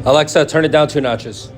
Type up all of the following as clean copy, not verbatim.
Alexa, turn it down 2 notches.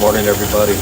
Morning, everybody.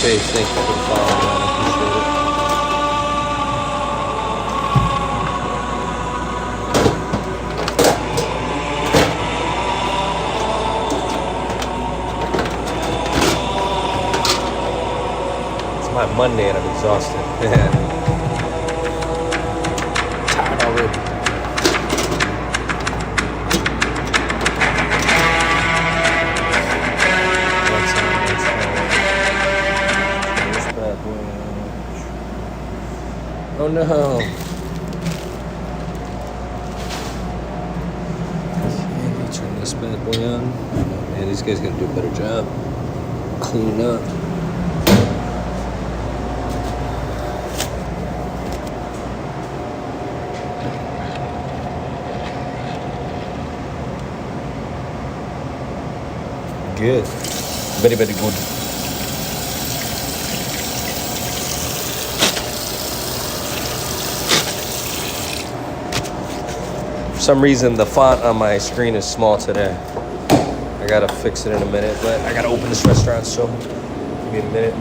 Chase, thank you for the follow, man. I appreciate it. It's my Monday and I'm exhausted. Tired already. Oh no. Let me turn this bad boy on. Oh, man, these guys gotta do a better job cleaning up. good. Very, very good. For some reason, the font on my screen is small today. I gotta fix it in a minute, but I gotta open this restaurant, so give me a minute.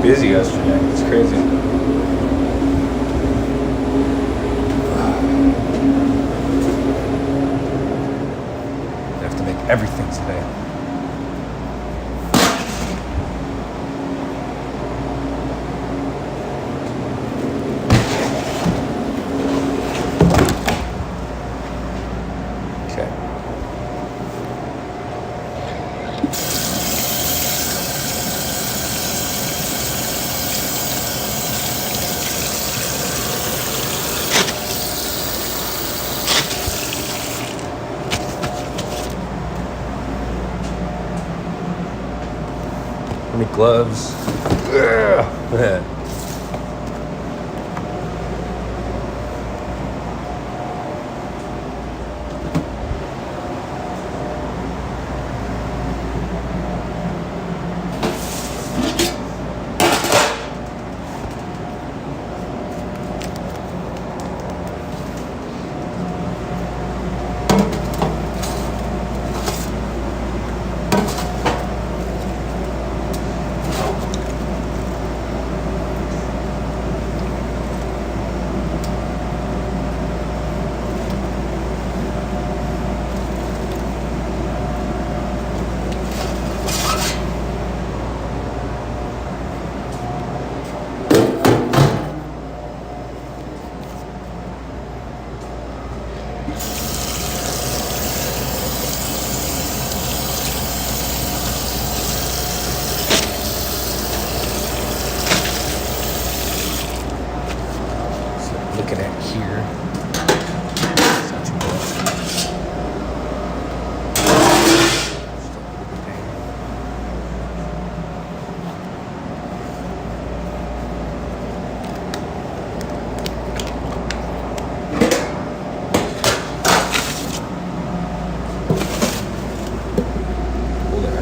Busy yesterday. It's crazy. I have to make everything today. Okay. Let me gloves. Ugh. Looking at here. It's not too much. Hold it.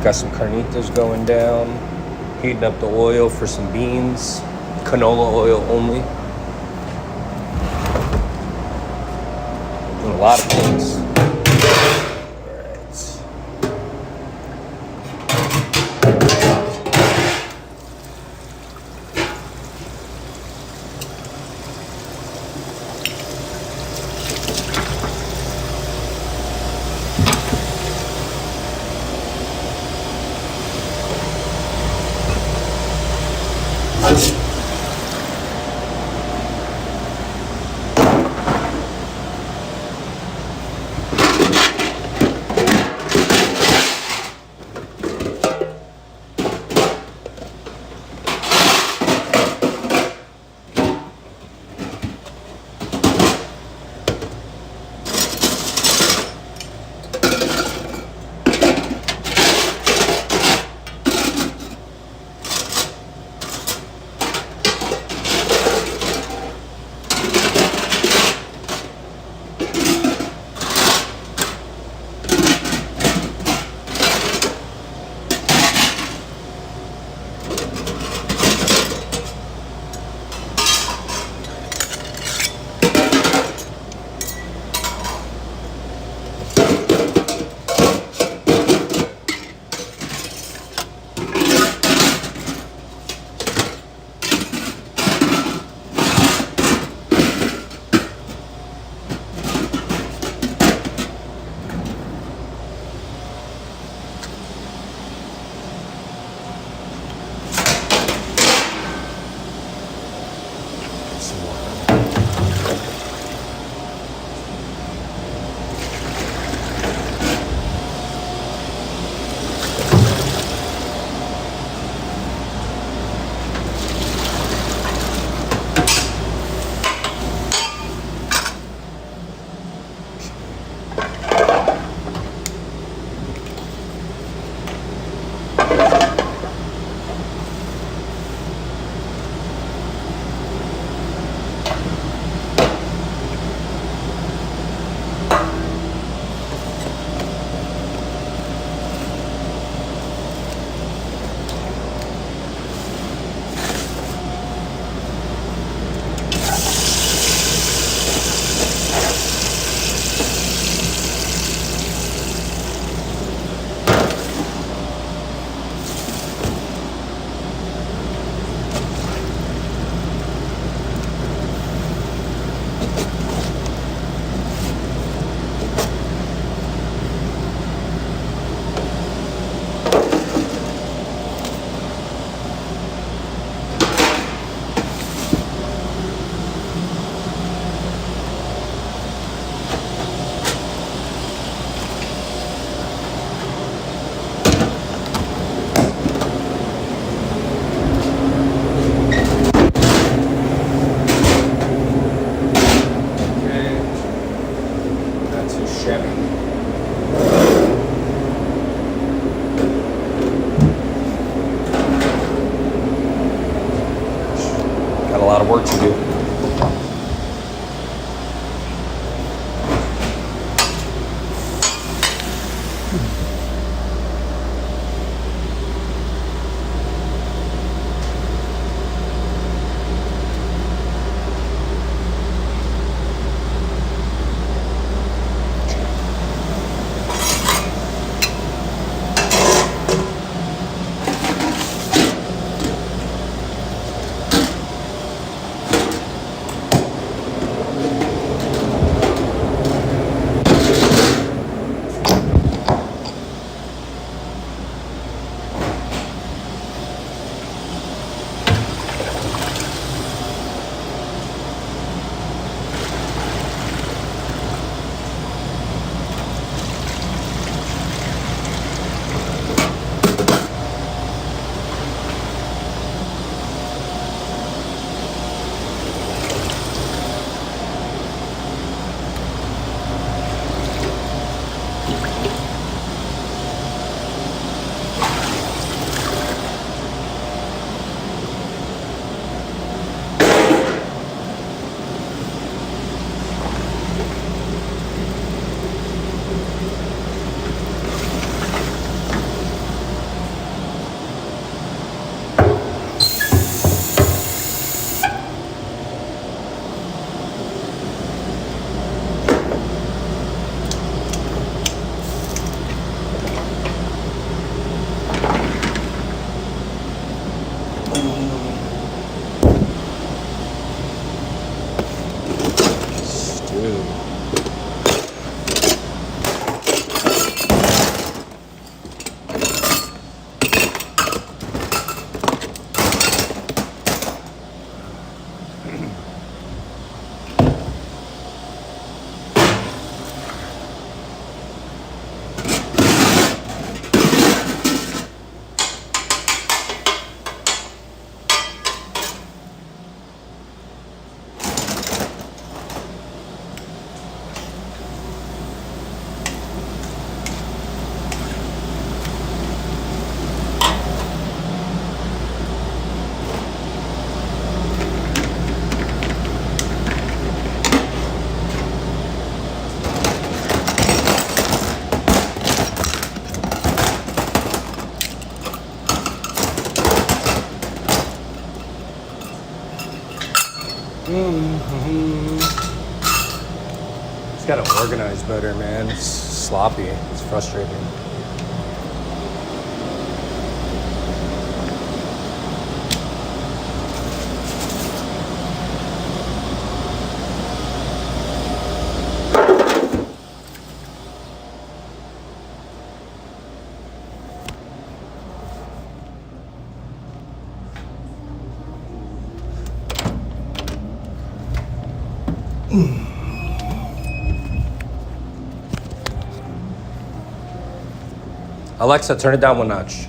Got some carnitas going down. Heating up the oil for some beans. Canola oil only. Doing a lot of things. Got a lot of work to do. Just gotta organize better, man. It's sloppy. It's frustrating. Alexa, turn it down one notch.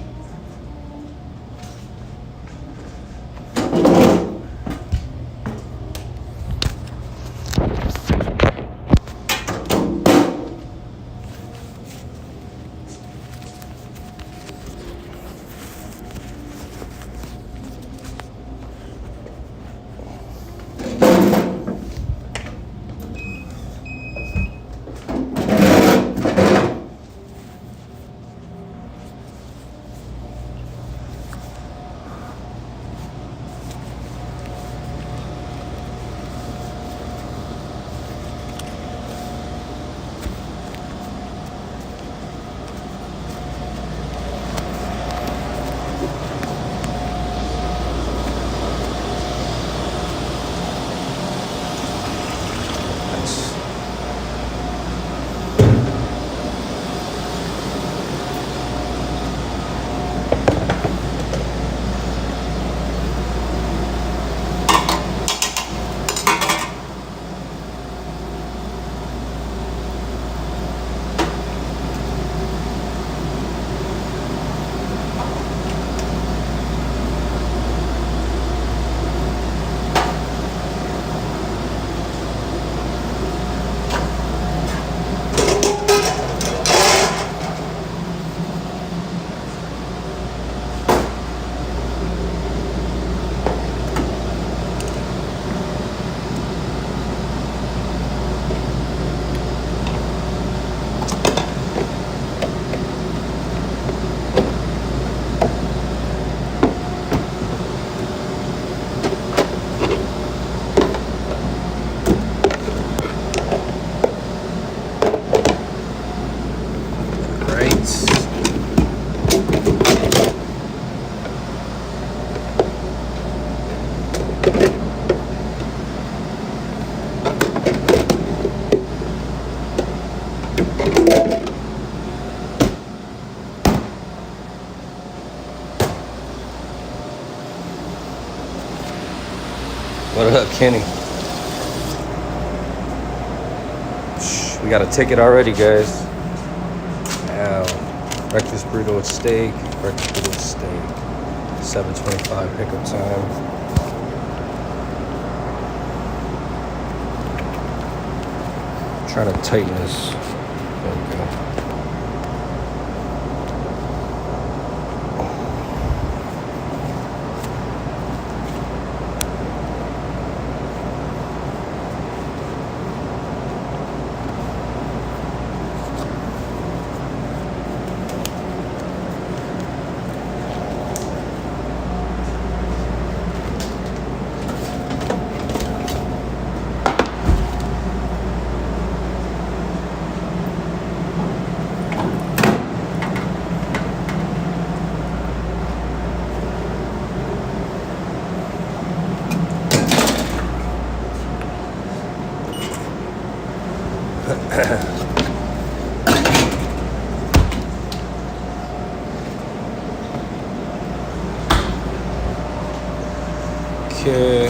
What up, Kenny? We got a ticket already, guys. Now, breakfast burrito with steak. Breakfast burrito with steak. 7:25 pickup time. Trying to tighten this. There we go. Okay.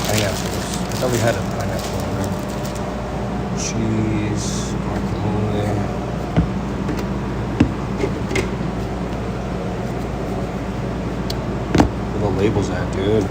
Pineapples. I thought we had a pineapple on there. Cheese, guacamole. Where the labels at, dude?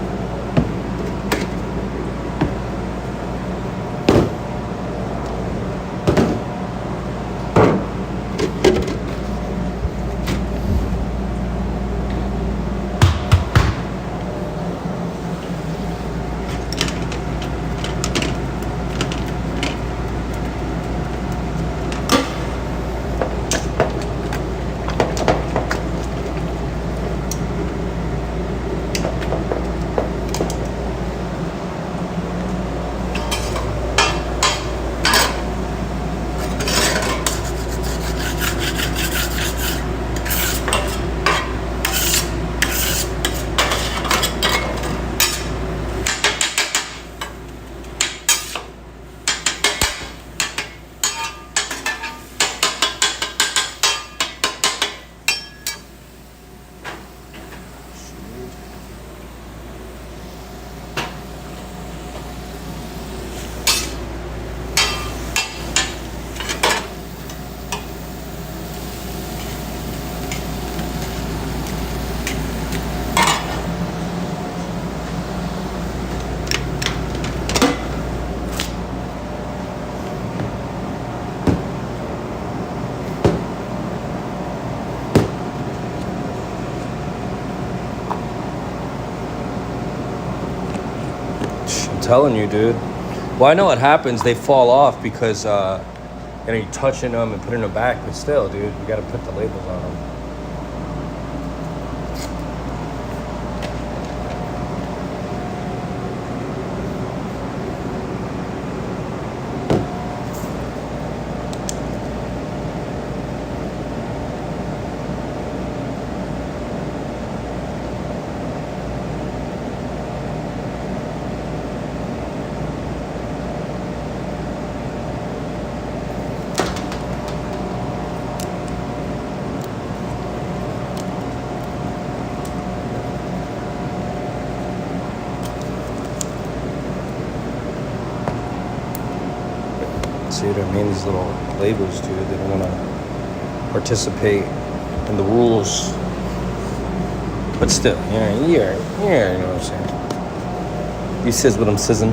telling you, dude. Well, I know what happens. They fall off because you're touching them and putting them back. But still, dude, you got to put the labels on them. See what I mean? These little labels, dude. They don't want to participate in the rules. But still, yeah, you know what I'm saying. You says what I'm sizzing.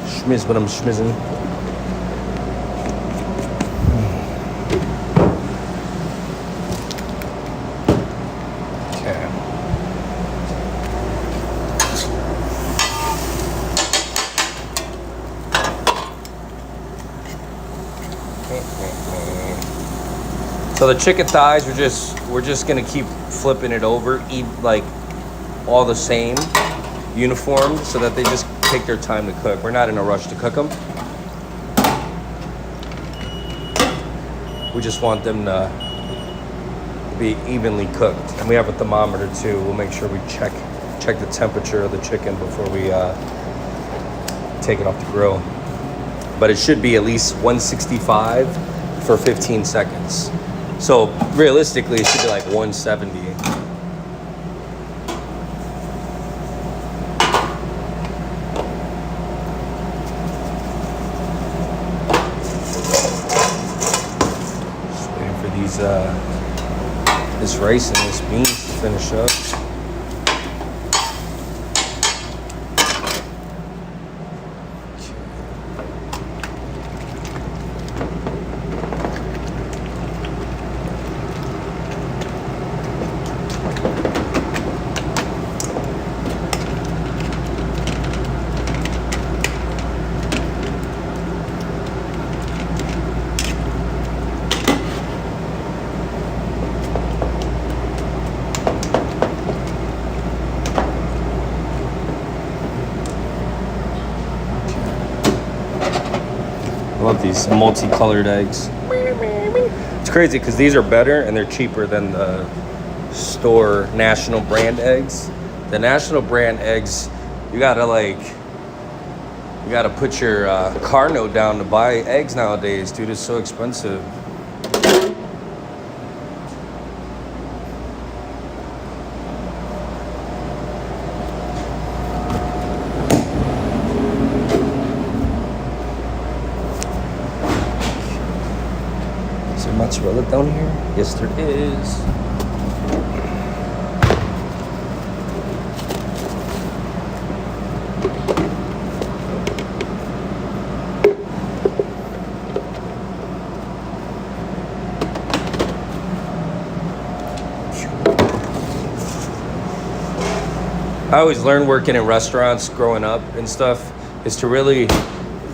Schmiz what I'm schmizzing. So the chicken thighs, we're just gonna keep flipping it over, eat like all the same, uniform, so that they just take their time to cook. We're not in a rush to cook them. We just want them to be evenly cooked, and we have a thermometer too. We'll make sure we check the temperature of the chicken before we take it off the grill. But it should be at least 165 for 15 seconds. So realistically, it should be like 170. Just waiting for these, this rice and this beans to finish up. I love these multicolored eggs. It's crazy because these are better and they're cheaper than the store national brand eggs. The national brand eggs, you gotta put your car note down to buy eggs nowadays, dude. It's so expensive. Is there mozzarella down here? Yes, there is. I always learned working in restaurants growing up and stuff is to really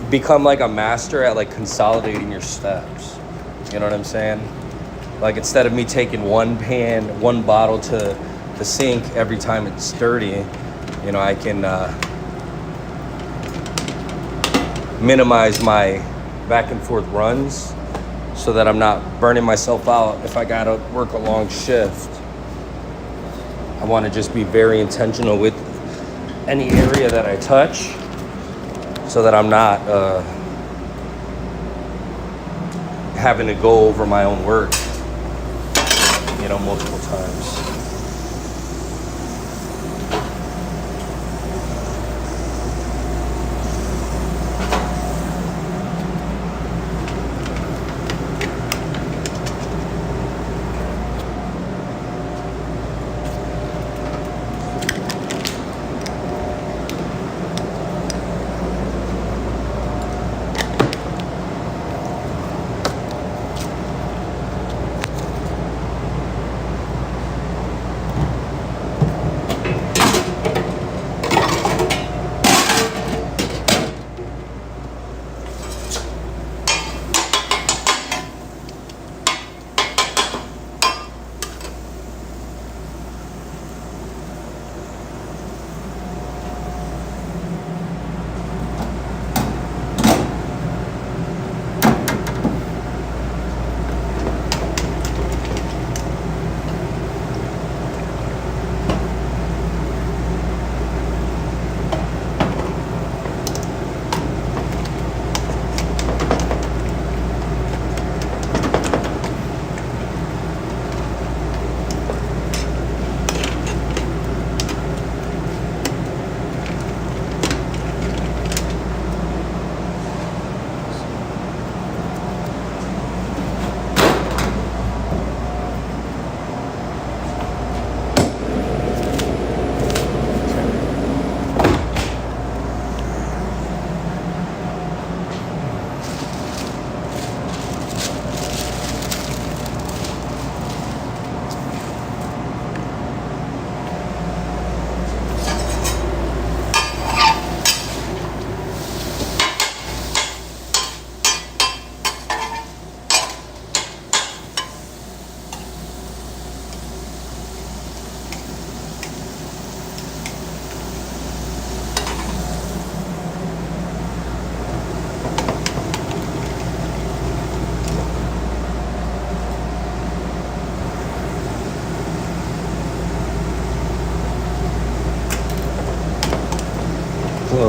become like a master at like consolidating your steps. You know what I'm saying? Like instead of me taking one bottle to the sink every time it's dirty, you know, I can minimize my back and forth runs so that I'm not burning myself out if I gotta work a long shift. I want to just be very intentional with any area that I touch so that I'm not having to go over my own work, you know, multiple times.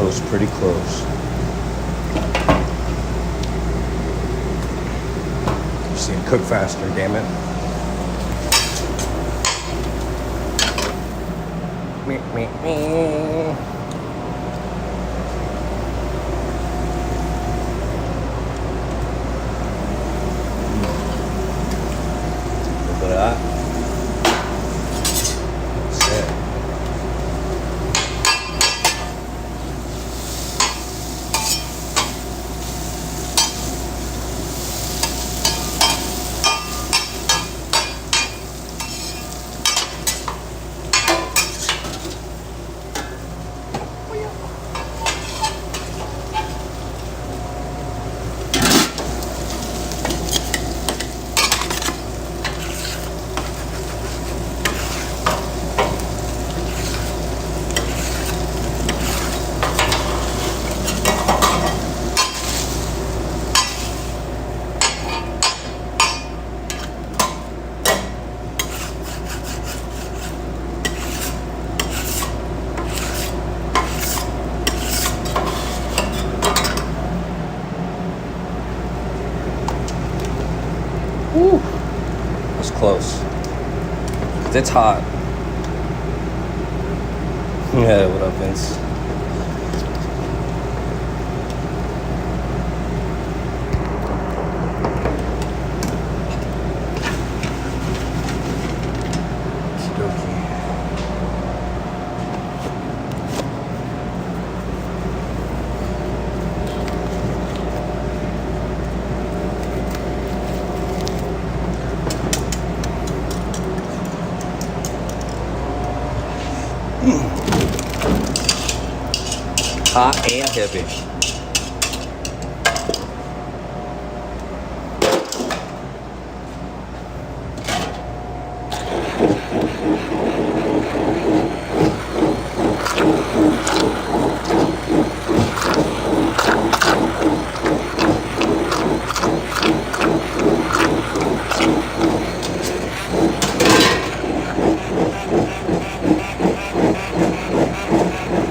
close, pretty close. See it cook faster, damn it. Me. Woo. That's close. 'Cause it's hot. Yeah, what up, Vince? Hot and heavy.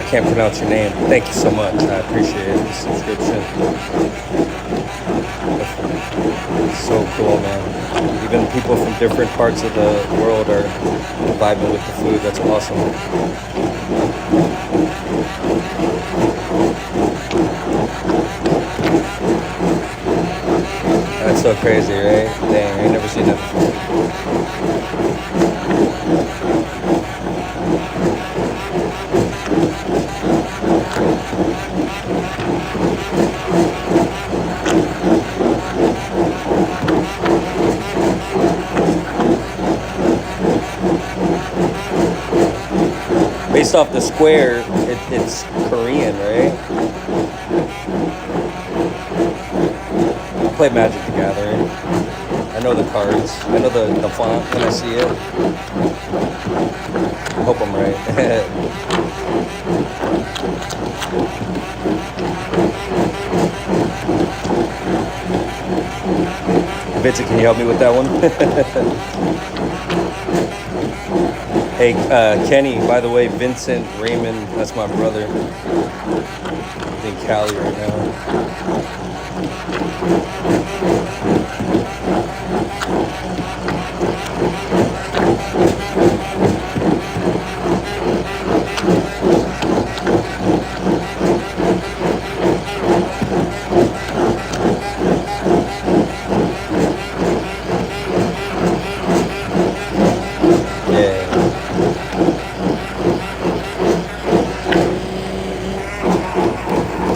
Can't pronounce your name. Thank you so much. I appreciate the subscription. So cool, man. Even people from different parts of the world are vibing with the food. That's awesome. That's so crazy, right? Dang, I ain't never seen that before. Based off the square, it's Korean, right? I play Magic the Gathering. I know the cards. I know the font when I see it. I hope I'm right. Vincent, can you help me with that one? Hey, Kenny, by the way, Vincent Raymond, that's my brother. He's in Cali right now.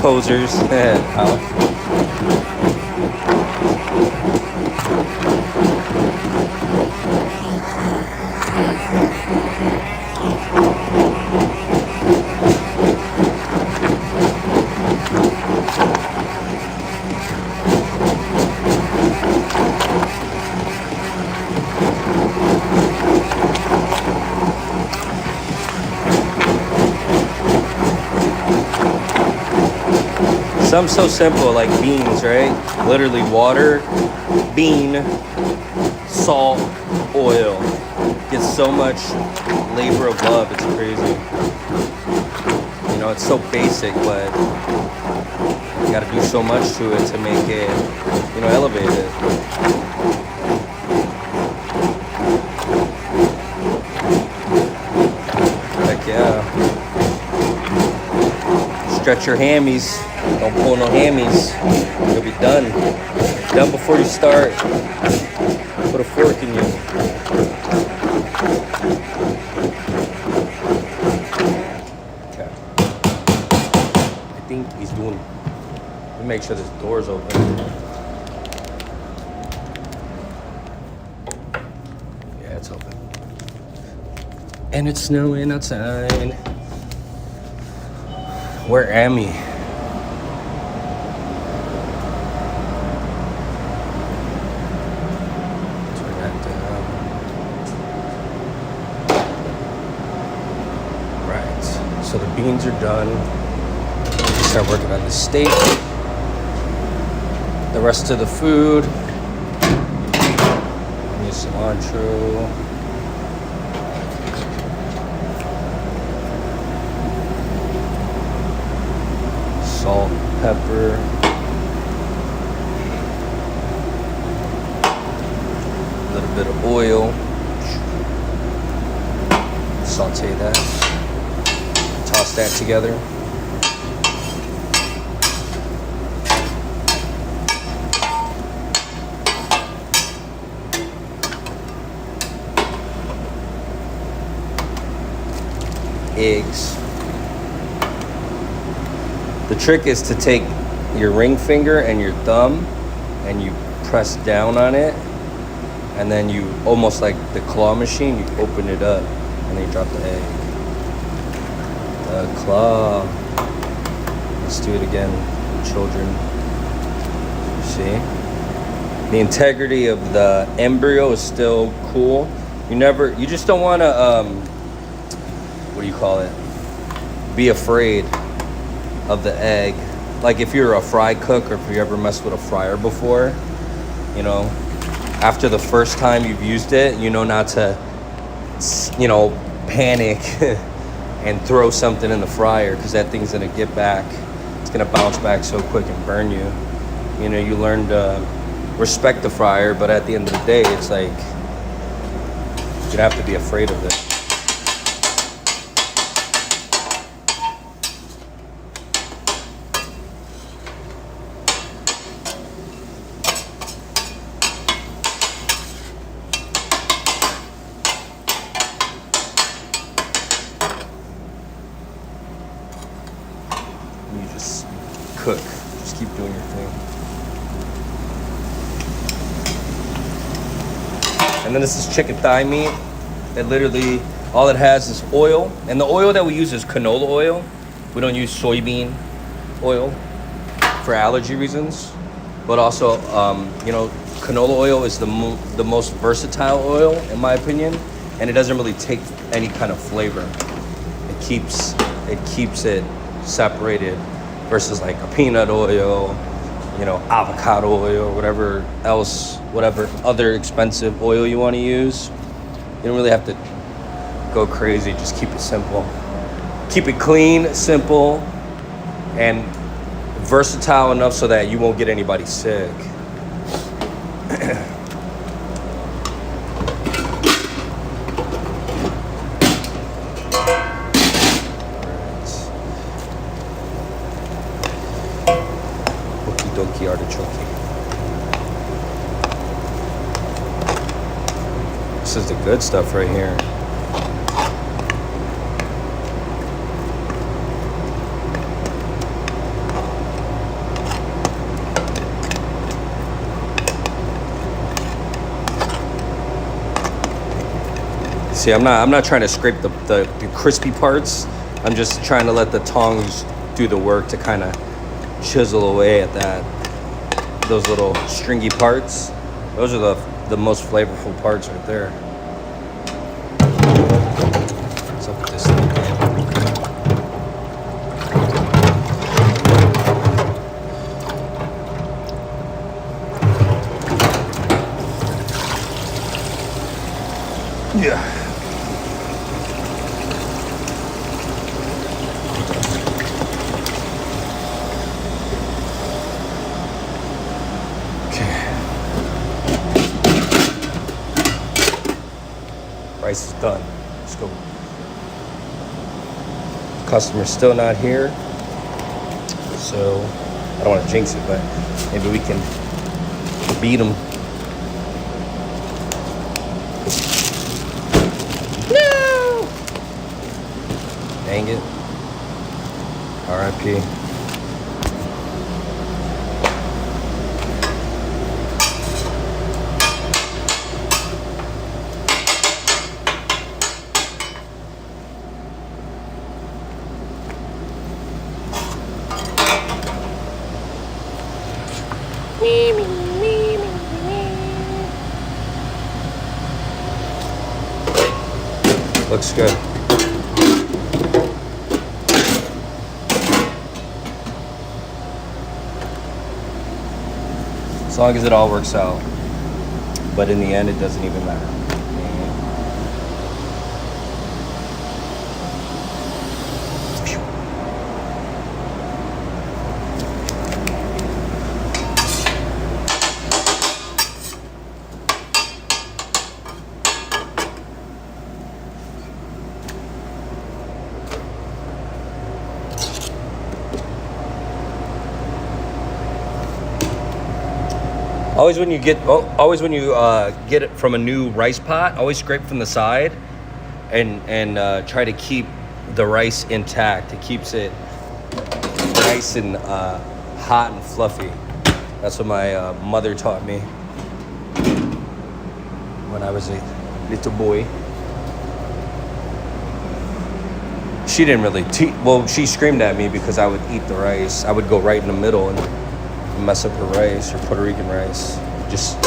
Posers. Something so simple like beans, right? Literally water, bean, salt, oil. Gets so much labor of love, it's crazy. You know, it's so basic, but you gotta do so much to it to make it, you know, elevated. Heck yeah. Stretch your hammies. Don't pull no hammies. You'll be done. Done before you start. Put a fork in you. Okay. I think he's doing. Let me make sure this door's open. Yeah, it's open. And it's snowing outside. Where am I? Turn that down. Right. So the beans are done. Start working on the steak. The rest of the food. Need cilantro. Salt, pepper, a little bit of oil, saute that, toss that together. Eggs. The trick is to take your ring finger and your thumb and you press down on it, and then you, almost like the claw machine, you open it up and then you drop the egg. The claw. Let's do it again, children. See? The integrity of the embryo is still cool. You just don't want to, what do you call it? Be afraid of the egg. Like if you're a fry cook, or if you ever messed with a fryer before, you know, after the first time you've used it, you know not to, you know, panic and throw something in the fryer, because that thing's gonna get back. It's gonna bounce back so quick and burn you. You know, you learn to respect the fryer, but at the end of the day, it's like you have to be afraid of it. You just cook. Just keep doing your thing. And then this is chicken thigh meat. It literally, all it has is oil. And the oil that we use is canola oil. We don't use soybean oil for allergy reasons. But also, you know, canola oil is the most versatile oil, in my opinion. And it doesn't really take any kind of flavor. It keeps it separated versus like a peanut oil, you know, avocado oil, whatever other expensive oil you want to use. You don't really have to go crazy. Just keep it simple. Keep it clean, simple, and versatile enough so that you won't get anybody sick. Doki artichoke. This is the good stuff right here. See, I'm not trying to scrape the crispy parts. I'm just trying to let the tongs do the work to kind of chisel away at those little stringy parts. Those are the most flavorful parts right there. What's up with this thing? Yeah. rice is done. Let's go. Customer's still not here, so I don't want to jinx it, but maybe we can beat them. No! Dang it. R.I.P. Looks good. As long as it all works out. But in the end, it doesn't even matter. Always when you get it from a new rice pot, always scrape from the side, and try to keep the rice intact. It keeps it nice and hot and fluffy. That's what my mother taught me when I was a little boy. She didn't really well, she screamed at me because I would eat the rice. I would go right in the middle and mess up her rice, or Puerto Rican rice. Just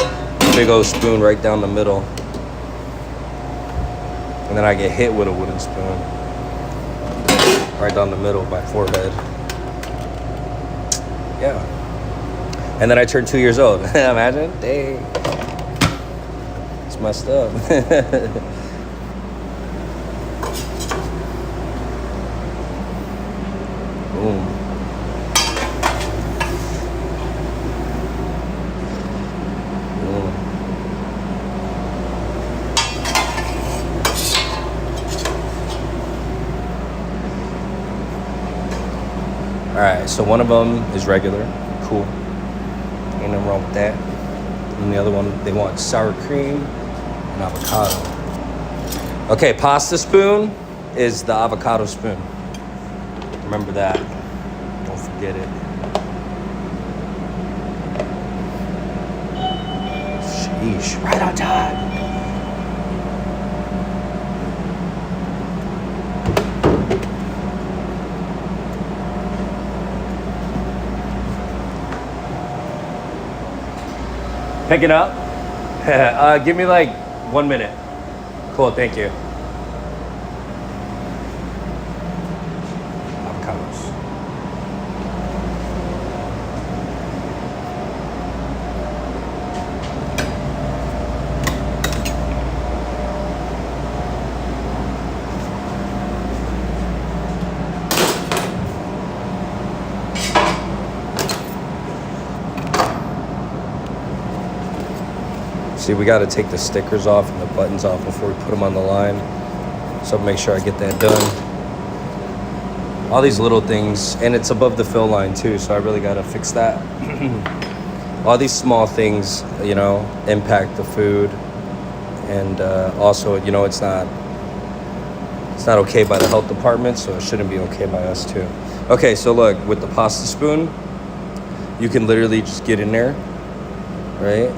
big old spoon right down the middle. And then I get hit with a wooden spoon right down the middle of my forehead. Yeah. And then I turned 2 years old. Imagine? Dang. It's messed up. Boom. All right, so one of them is regular, cool, ain't nothing wrong with that. And the other one, they want sour cream and avocado. Okay, pasta spoon is the avocado spoon. Remember that, don't forget it. Sheesh, right on time. Pick it up. Give me like 1 minute. Cool, thank you. Avocados. See, we got to take the stickers off and the buttons off before we put them on the line. So make sure I get that done. All these little things, and it's above the fill line too, so I really got to fix that. All these small things, you know, impact the food. And also, you know, it's not okay by the health department, so it shouldn't be okay by us too. Okay, so look, with the pasta spoon, you can literally just get in there, right?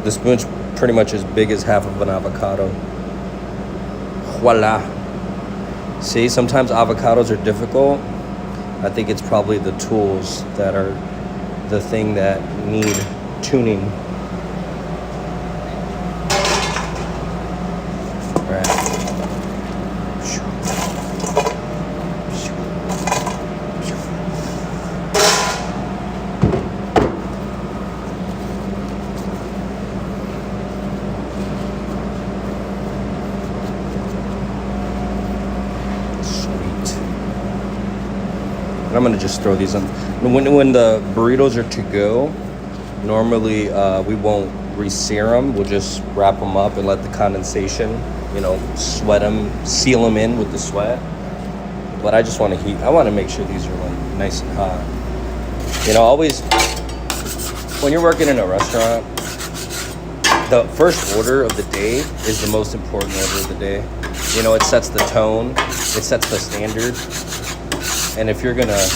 The spoon's pretty much as big as half of an avocado. Voila. See, sometimes avocados are difficult. I think it's probably the tools that are the thing that need tuning. All right. And I'm gonna just throw these on. When the burritos are to go, normally we won't re-sear them. We'll just wrap them up and let the condensation, you know, sweat them, seal them in with the sweat. But I just want to heat. I want to make sure these are like nice and hot. You know, always when you're working in a restaurant, the first order of the day is the most important order of the day. You know, it sets the tone, it sets the standard. And if you're gonna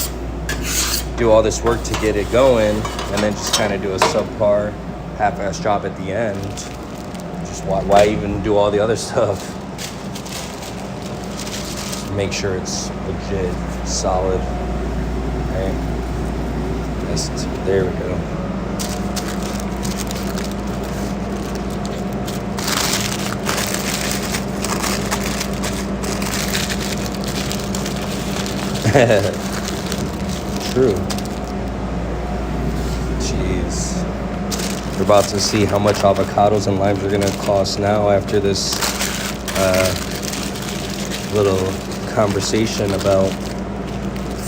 do all this work to get it going and then just kind of do a subpar half-ass job at the end, just why even do all the other stuff? Make sure it's legit, solid. Okay. There we go. True. Jeez. We're about to see how much avocados and limes are gonna cost now after this little conversation about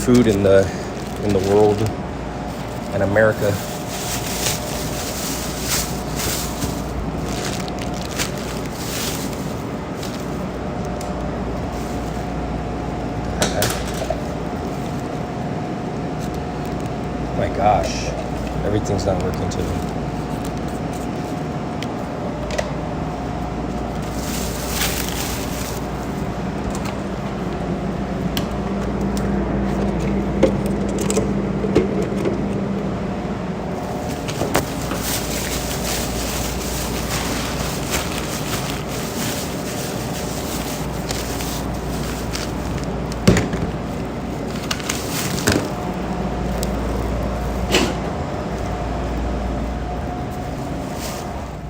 food in the world and America. My gosh, everything's not working today.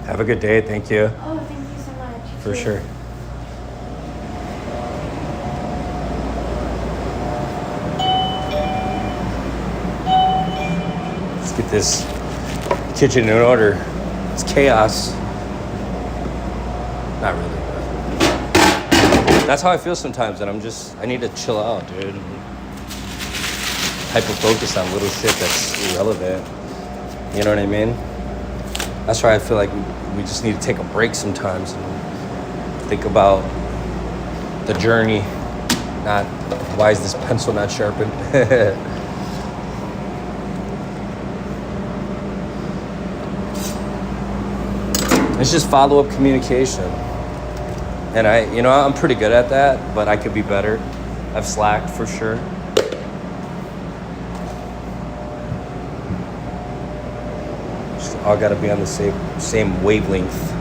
Have a good day. Thank you. Oh, thank you so much. For sure. Let's get this kitchen in order. It's chaos. Not really, but that's how I feel sometimes, and I need to chill out, dude. Hyper focus on little shit that's irrelevant. You know what I mean? That's why I feel like we just need to take a break sometimes and think about the journey, not why is this pencil not sharpened? It's just follow-up communication. And I'm pretty good at that, but I could be better. I've slacked for sure. All got to be on the same wavelength.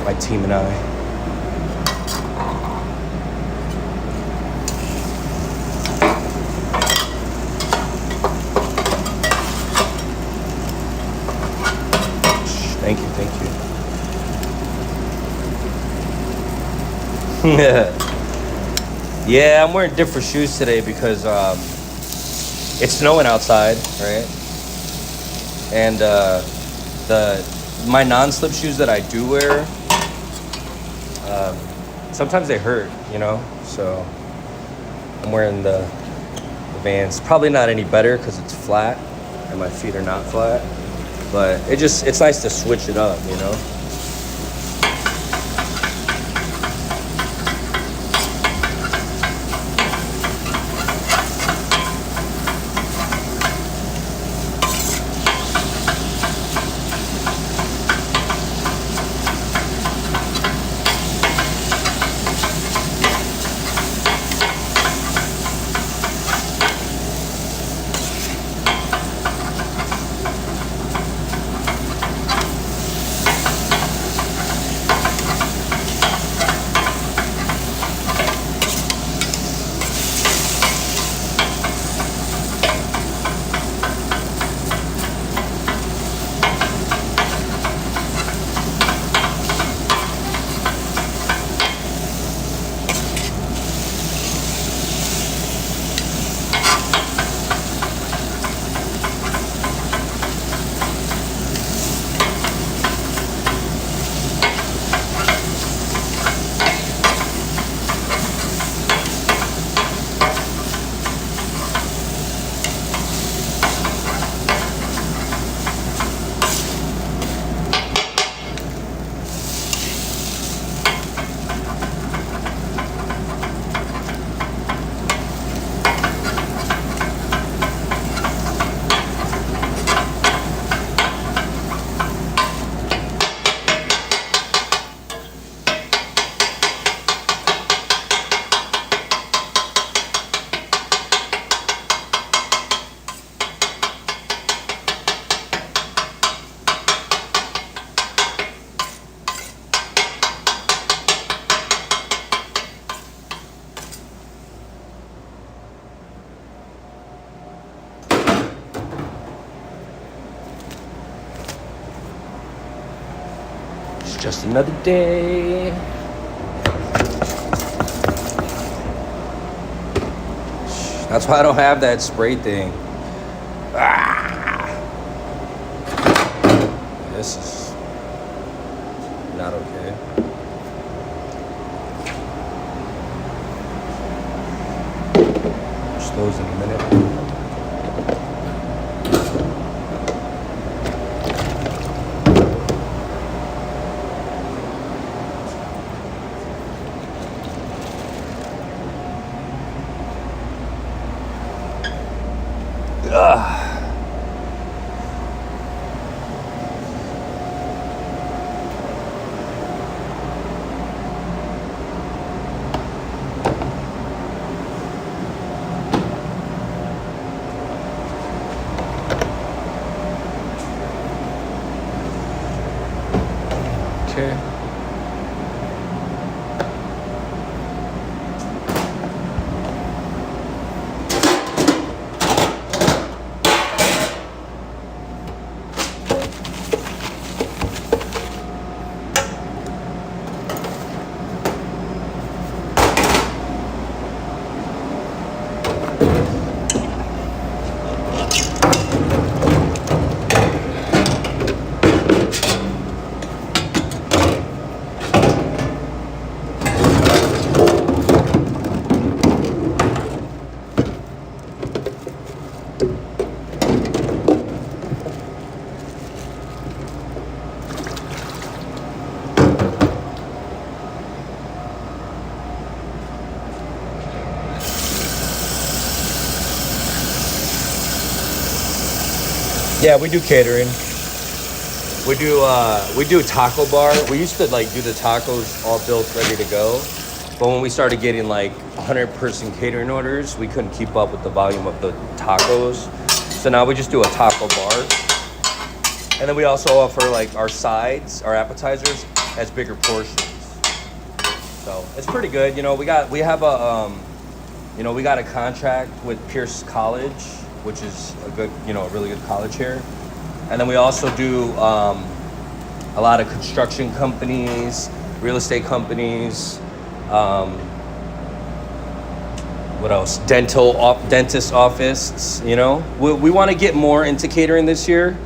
My team and I. Thank you. Yeah, I'm wearing different shoes today because it's snowing outside, right? And my non-slip shoes that I do wear, sometimes they hurt, you know? So I'm wearing the Vans. Probably not any better because it's flat and my feet are not flat. But it's nice to switch it up, you know? Just another day. That's why I don't have that spray thing. Ah! This is not okay. Push those in a minute. Okay. Yeah, we do catering. We do taco bar. We used to like do the tacos all built ready to go. But when we started getting like 100-person catering orders, we couldn't keep up with the volume of the tacos. So now we just do a taco bar. And then we also offer like our sides, our appetizers as bigger portions. So it's pretty good. You know, we got a contract with Pierce College, which is a good, a really good college here. And then we also do a lot of construction companies, real estate companies, what else? Dentist office, We want to get more into catering this year,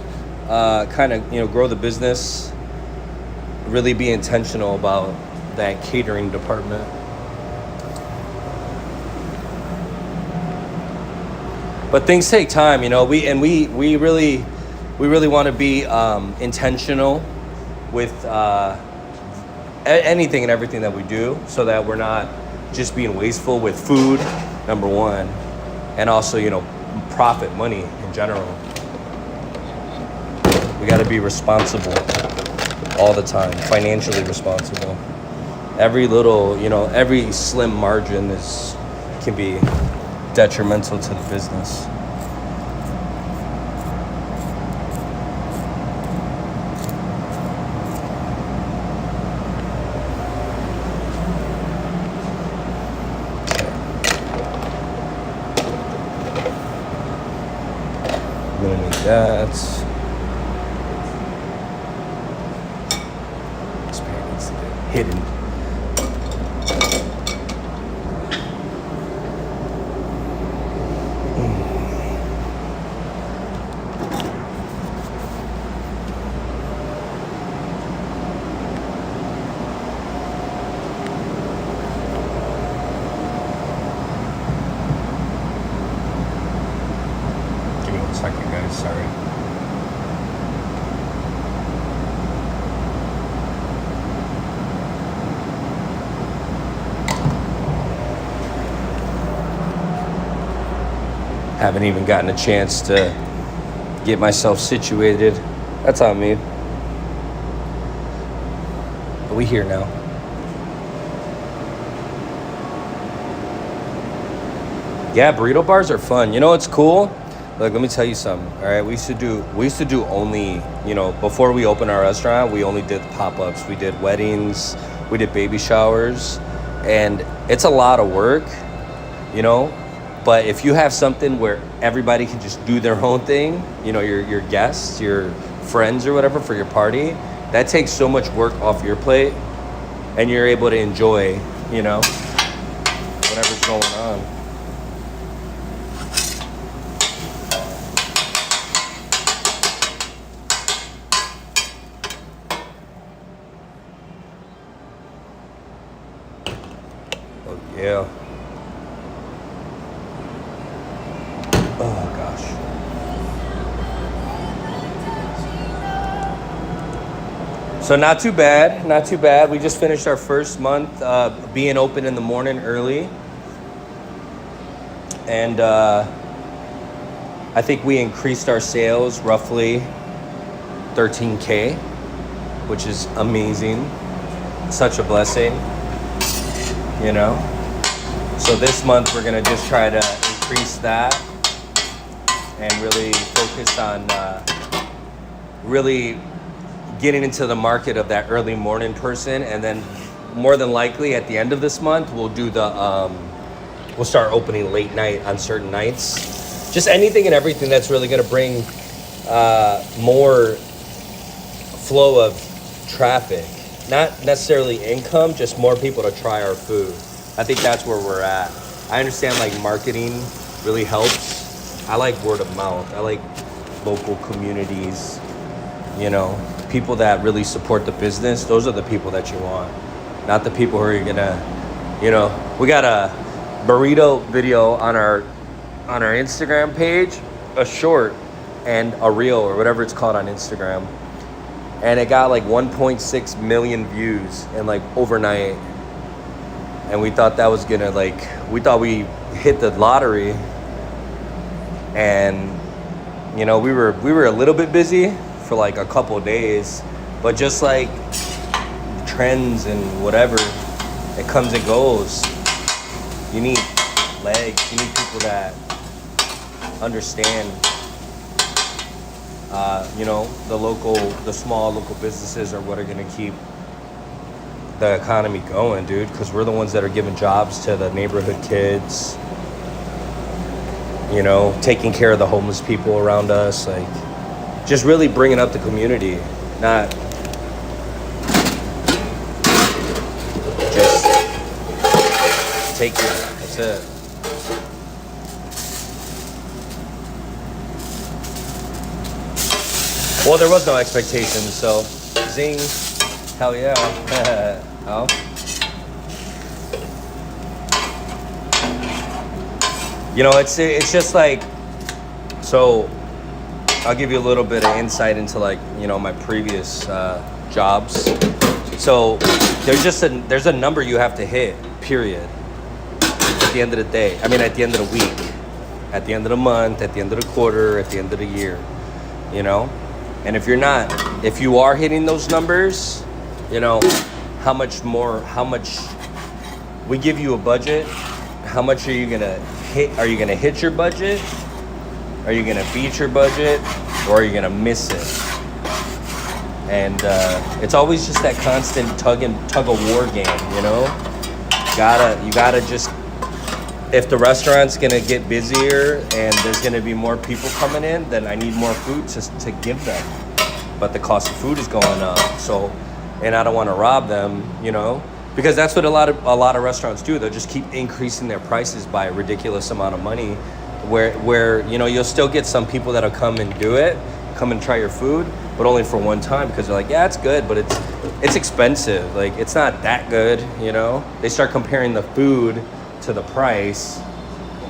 kind of, grow the business, really be intentional about that catering department. But things take time, we really want to be intentional with anything and everything that we do, so that we're not just being wasteful with food, number one, and also, profit, money in general. We got to be responsible all the time, financially responsible. Every little, every slim margin can be detrimental to the business. I'm gonna need that. This pan needs to get hidden. Second, guys, sorry. Haven't even gotten a chance to get myself situated. That's on me. But we here now. Yeah, burrito bars are fun. It's cool? Look, let me tell you something, all right? We used to do only, before we opened our restaurant, we only did pop-ups. We did weddings, we did baby showers, and it's a lot of work, But if you have something where everybody can just do their own thing, your guests, your friends or whatever for your party, that takes so much work off your plate, and you're able to enjoy, you know, whatever's going on. Oh yeah. Oh gosh. So not too bad, not too bad. We just finished our first month being open in the morning early. And I think we increased our sales roughly 13K, which is amazing. Such a blessing, you know? So this month we're gonna just try to increase that and really focus on really getting into the market of that early morning person. And then more than likely at the end of this month, we'll do the, we'll start opening late night on certain nights. Just anything and everything that's really gonna bring more flow of traffic. Not necessarily income, just more people to try our food. I think that's where we're at. I understand like marketing really helps. I like word of mouth. I like local communities, you know, people that really support the business. Those are the people that you want, not the people who are gonna, you know, we got a burrito video on our Instagram page, a short and a reel or whatever it's called on Instagram. And it got like 1.6 million views in like overnight. And we thought that was gonna we thought we hit the lottery. And you know, we were a little bit busy for like a couple of days, but just like trends and whatever, it comes and goes. You need legs, you need people that understand you know, the small local businesses are what are gonna keep the economy going, dude, because we're the ones that are giving jobs to the neighborhood kids, you know, taking care of the homeless people around us, like just really bringing up the community, not just take it. That's it. Well, there was no expectation, so zing, hell yeah. Oh. You know, it's just like, so I'll give you a little bit of insight into like, you know, my previous jobs. So there's a number you have to hit, period. At the end of the day, I mean, at the end of the week, at the end of the month, at the end of the quarter, at the end of the year, you know? And if you are hitting those numbers, you know, how much we give you a budget, how much are you gonna hit? Are you gonna hit your budget? Are you gonna beat your budget? Or are you gonna miss it? And it's always just that constant tug of war game, you know? You gotta just, if the restaurant's gonna get busier and there's gonna be more people coming in, then I need more food to give them. But the cost of food is going up, so, and I don't want to rob them, you know, because that's what a lot of restaurants do. They'll just keep increasing their prices by a ridiculous amount of money, where you know, you'll still get some people that'll come and come and try your food, but only for one time, because they're like, yeah, it's good, but it's expensive. Like, it's not that good, you know. They start comparing the food to the price,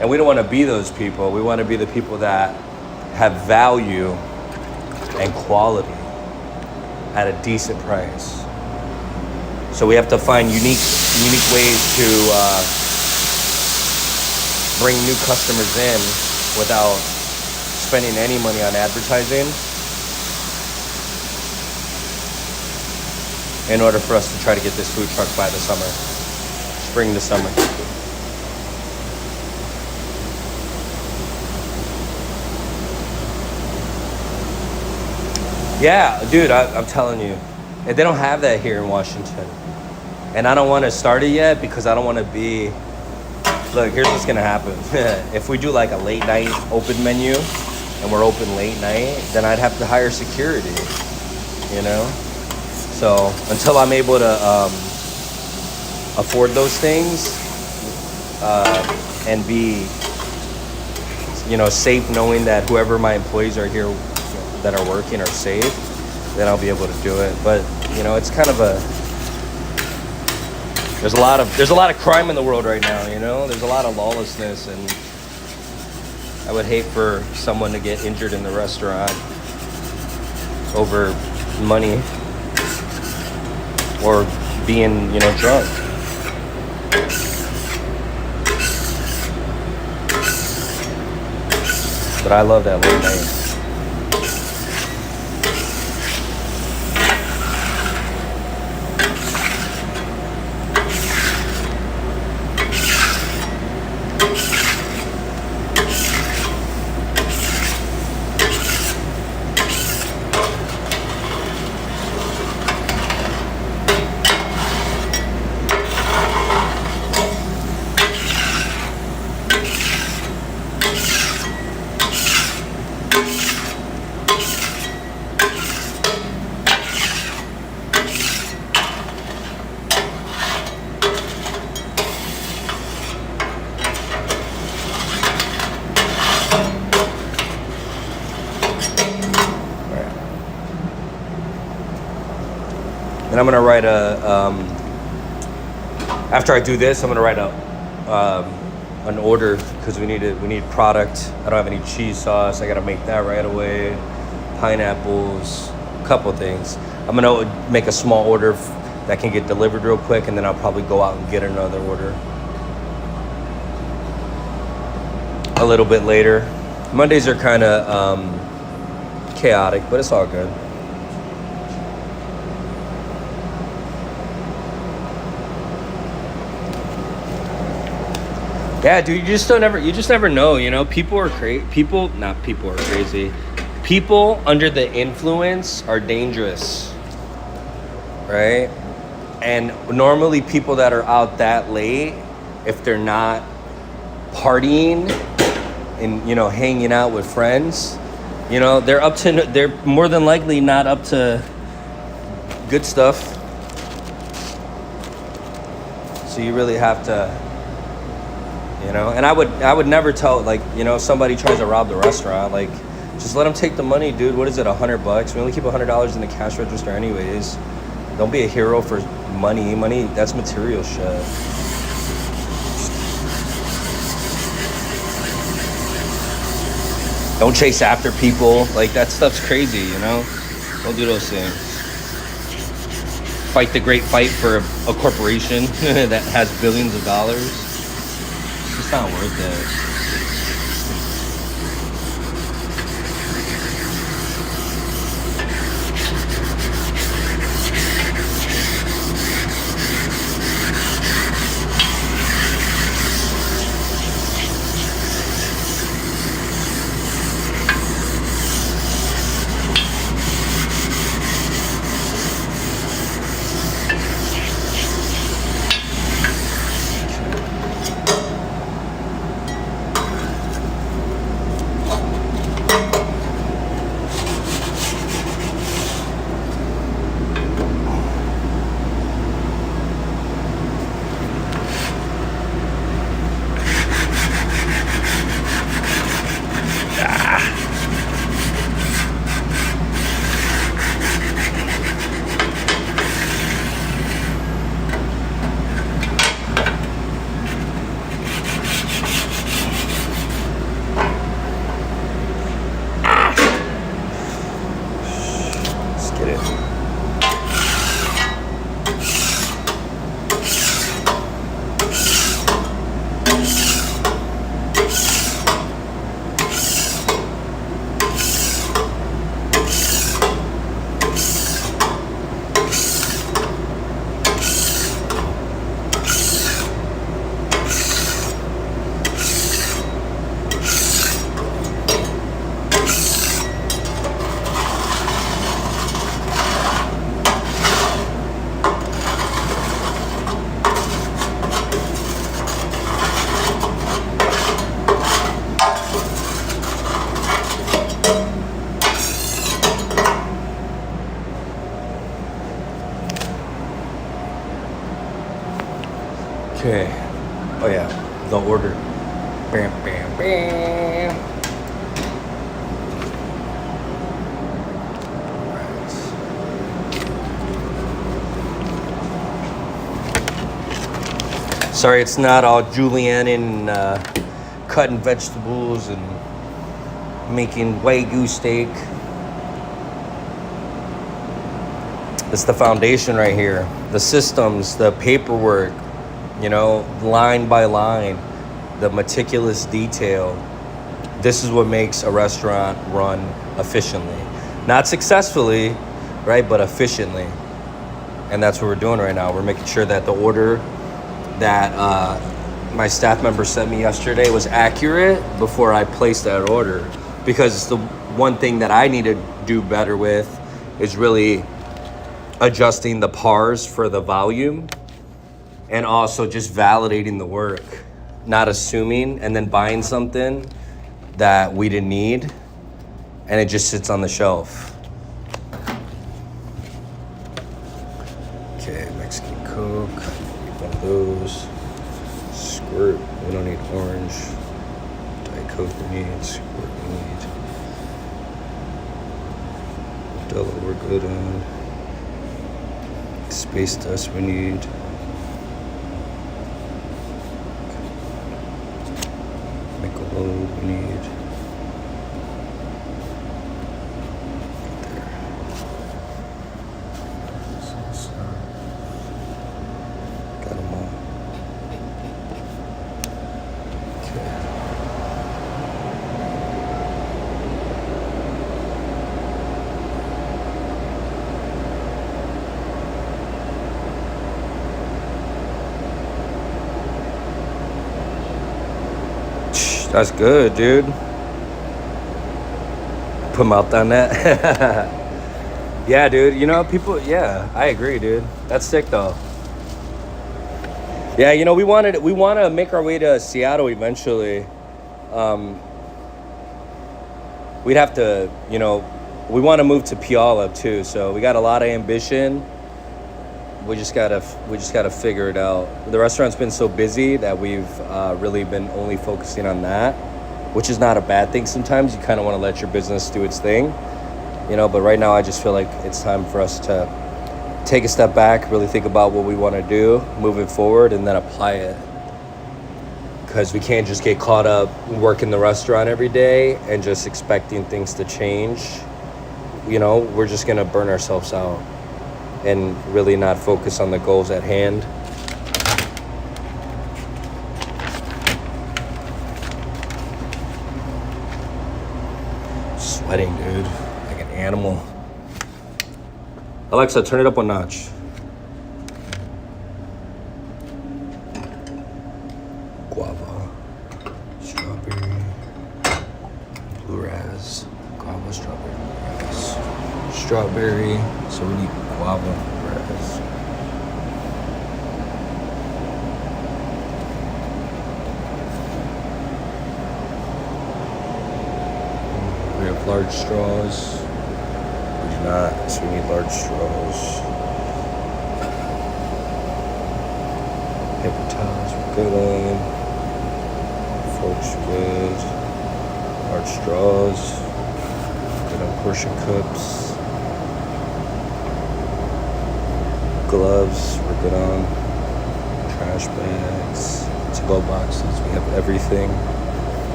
and we don't want to be those people. We want to be the people that have value and quality at a decent price. So we have to find unique ways to bring new customers in without spending any money on advertising, in order for us to try to get this food truck by the summer, spring to summer. Yeah, dude, I'm telling you, they don't have that here in Washington. And I don't want to start it yet because I don't want to be, look, here's what's going to happen. If we do like a late night open menu and we're open late night, then I'd have to hire security, you know? So until I'm able to afford those things and be, safe knowing that whoever my employees are here that are working are safe, then I'll be able to do it. But it's kind of there's a lot of crime in the world right now. There's a lot of lawlessness, and I would hate for someone to get injured in the restaurant over money or being drunk. But I love that late night. And I'm gonna write after I do this, I'm gonna write an order because we need product. I don't have any cheese sauce. I gotta make that right away. Pineapples, a couple things. I'm gonna make a small order that can get delivered real quick, and then I'll probably go out and get another order a little bit later. Mondays are kind of chaotic, but it's all good. Yeah, dude, you just never know, people are crazy. People are crazy. People under the influence are dangerous, right? And normally people that are out that late, if they're not partying and, hanging out with friends, they're more than likely not up to good stuff. So you really have to, and I would never tell, if somebody tries to rob the restaurant, just let them take the money, dude. What is it, $100? We only keep $100 in the cash register anyways. Don't be a hero for money. Money, that's material shit. Don't chase after people. That stuff's crazy, Don't do those things. Fight the great fight for a corporation that has billions of dollars. It's not worth it. Sorry, it's not all julienne and cutting vegetables and making Wagyu steak. It's the foundation right here. The systems, the paperwork, you know, line by line, the meticulous detail. This is what makes a restaurant run efficiently. Not successfully, right, but efficiently. And that's what we're doing right now. We're making sure that the order that my staff member sent me yesterday was accurate before I placed that order. Because the one thing that I need to do better with is really adjusting the pars for the volume and also just validating the work, not assuming and then buying something that we didn't need and it just sits on the shelf. Okay, Mexican Coke, one of those. Squirt, we don't need orange. Diet Coke we need, squirt we need. Modelo we're good on. Space dust we need. Michelob we need. Got them all. Okay. That's good, dude. Put mouth on that. Yeah, dude. You know, people, yeah, I agree, dude. That's sick, though. Yeah, you know, we want to make our way to Seattle eventually. We'd have to, you know, we want to move to Puyallup too. So we got a lot of ambition. We just gotta figure it out. The restaurant's been so busy that we've really been only focusing on that, which is not a bad thing. Sometimes you kind of want to let your business do its thing, you know. But right now, I just feel like it's time for us to take a step back, really think about what we want to do moving forward, and then apply it. Because we can't just get caught up working the restaurant every day and just expecting things to change. You know, we're just gonna burn ourselves out and really not focus on the goals at hand. Sweating, dude, like an animal. Alexa, turn it up one notch. Guava, strawberry, blue raz, guava, strawberry, blue raz. Strawberry, so we need guava, raz. We have large straws. We do not, so we need large straws. Paper towels, we're good on. Forks, good. Large straws. Good on portion cups. Gloves, we're good on. Trash bags, to-go boxes, we have everything.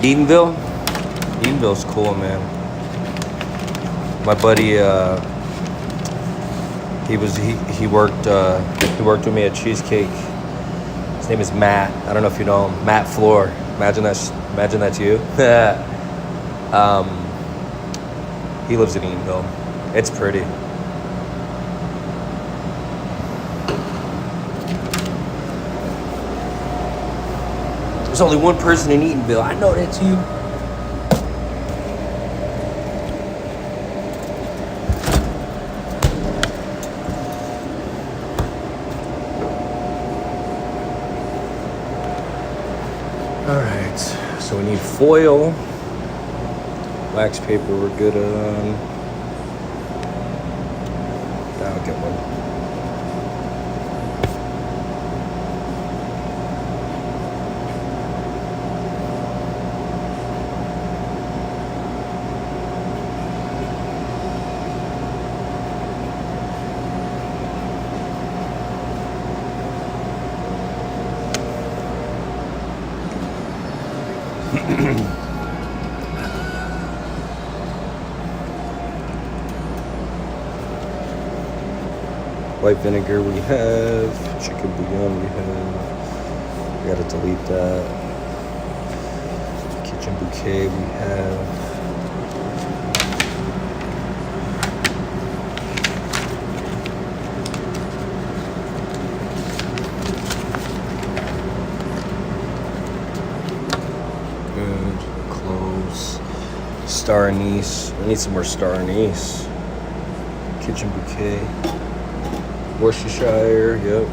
Edenville's cool, man. My buddy, he worked with me at Cheesecake. His name is Matt. I don't know if you know him. Matt Floor. Imagine that's you. He lives in Edenville. It's pretty. There's only one person in Edenville. I know that's you. All right, so we need foil. Wax paper we're good on. get one. White vinegar we have, chicken bouillon we have. We gotta delete that. Kitchen bouquet we have. Good. Cloves. Star anise. I need some more star anise. Kitchen bouquet. Worcestershire, yep.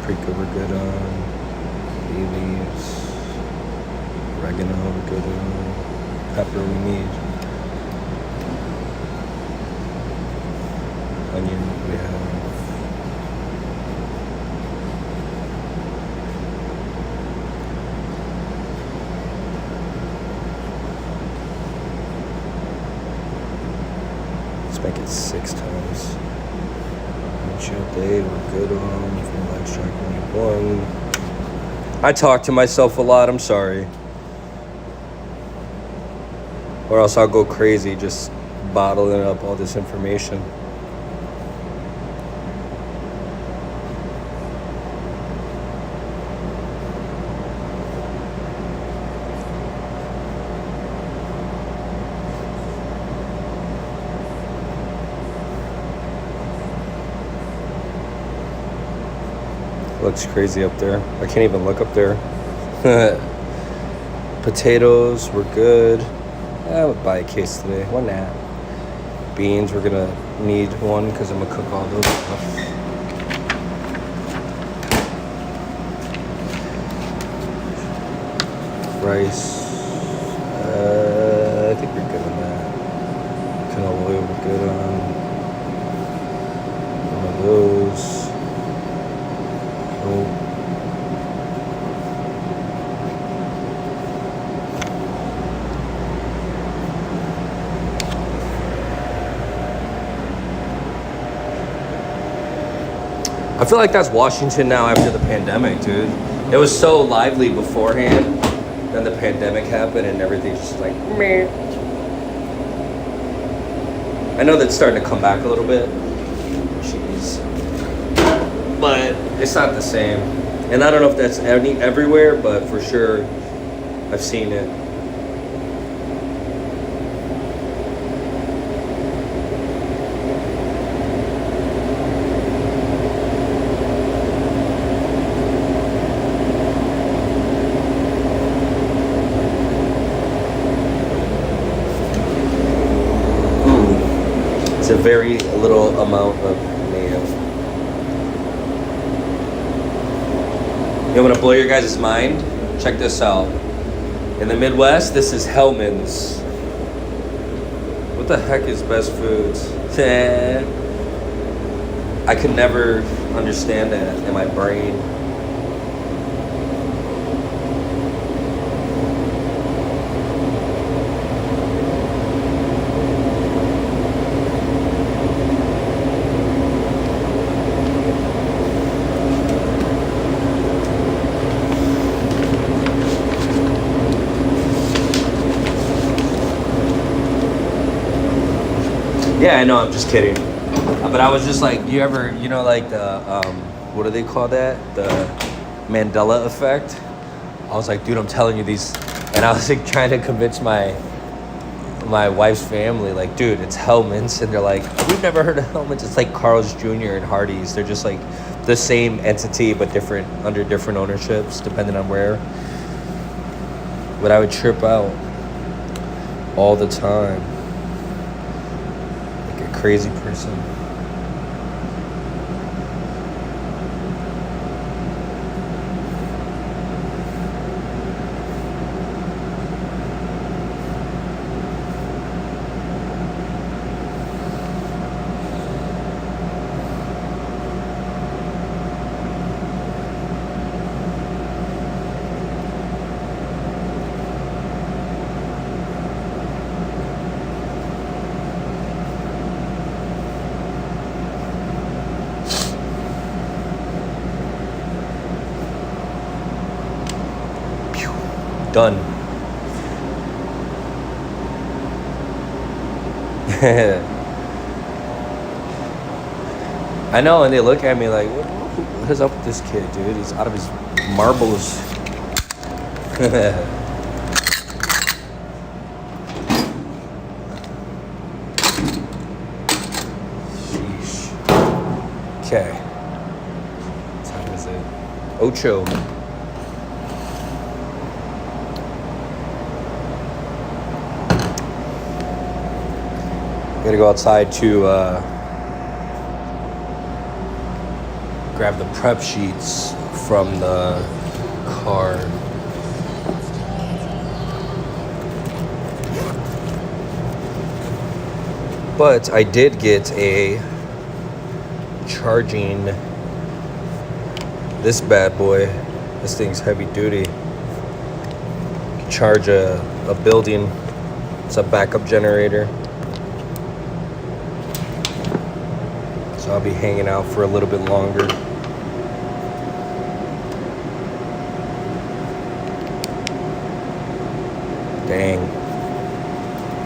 Paprika we're good on. Bay leaves. Oregano we're good on. Pepper we need. Onion we have. Make it 6 times. Chill day, we're good on. Vanilla extract, we need 1. I talk to myself a lot, I'm sorry. Or else I'll go crazy just bottling up all this information. Looks crazy up there. I can't even look up there. Potatoes, we're good. I would buy a case today. Why not? Beans, we're gonna need 1 because I'm gonna cook all those. Rice. I think we're good on that. Canola oil, we're good on. One of those. I feel like that's Washington now after the pandemic, dude. It was so lively beforehand, then the pandemic happened and everything's just like meh. I know that's starting to come back a little bit. Jeez. But it's not the same. And I don't know if that's everywhere, but for sure, I've seen it. It's a very little amount of mayo. You want to blow your guys' mind? Check this out. In the Midwest, this is Hellman's. What the heck is Best Foods? I could never understand that in my brain. Yeah, I know, I'm just kidding. But I was just like, you ever, like the, what do they call that? The Mandela effect? I was like, dude, I'm telling you these. And I was like trying to convince my wife's family, like, dude, it's Hellman's. And they're like, we've never heard of Hellman's. It's like Carl's Jr. and Hardee's. They're just like the same entity, but under different ownerships, depending on where. But I would trip out all the time. Crazy person. Done. I know, and they look at me like, what is up with this kid, dude? He's out of his marbles. Sheesh. Okay. What time is it? Ocho. Gotta go outside to grab the prep sheets from the car. But I did get a charging, this bad boy. This thing's heavy duty. Charge a building. It's a backup generator. So I'll be hanging out for a little bit longer. Dang.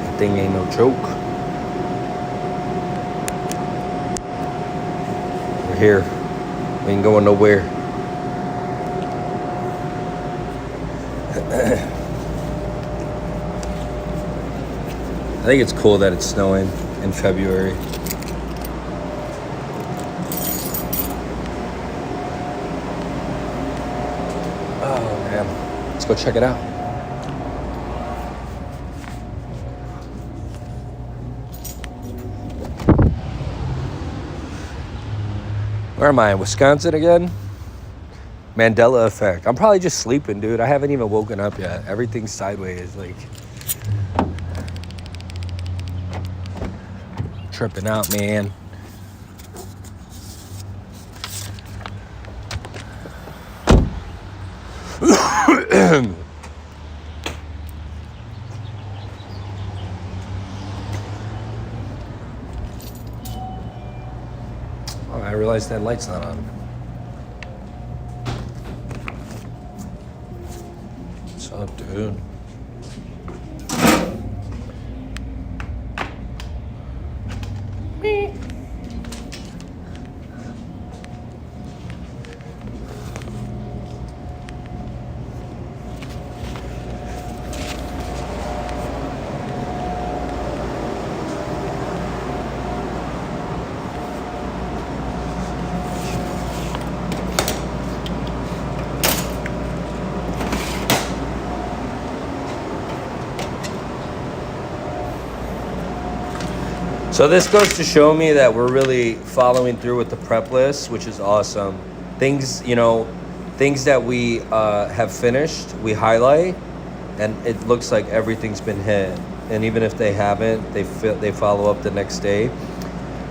That thing ain't no joke. We're here. We ain't going nowhere. I think it's cool that it's snowing in February. Oh man, let's go check it out. Where am I, in Wisconsin again? Mandela effect. I'm probably just sleeping, dude. I haven't even woken up yet. Everything's sideways, like tripping out, man. Oh, I realized that light's not on. What's up, dude? So this goes to show me that we're really following through with the prep list, which is awesome. Things that we have finished, we highlight, and it looks like everything's been hit. And even if they haven't, they follow up the next day.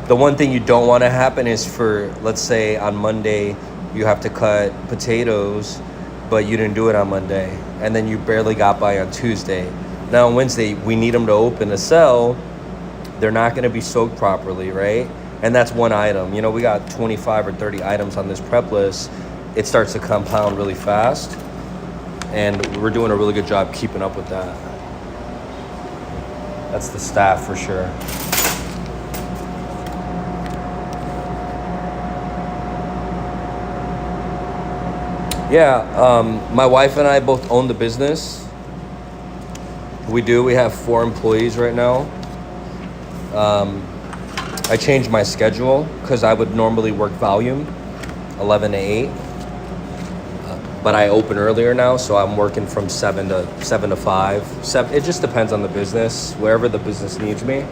The one thing you don't want to happen is for, let's say on Monday, you have to cut potatoes, but you didn't do it on Monday, and then you barely got by on Tuesday. Now on Wednesday, we need them to open to sell. They're not going to be soaked properly, right? And that's one item. You know, we got 25 or 30 items on this prep list. It starts to compound really fast, and we're doing a really good job keeping up with that. That's the staff for sure. Yeah, my wife and I both own the business. We do. We have 4 employees right now. I changed my schedule because I would normally work volume 11 to 8, but I open earlier now, so I'm working from 7 to 5. It just depends on the business, wherever the business needs me.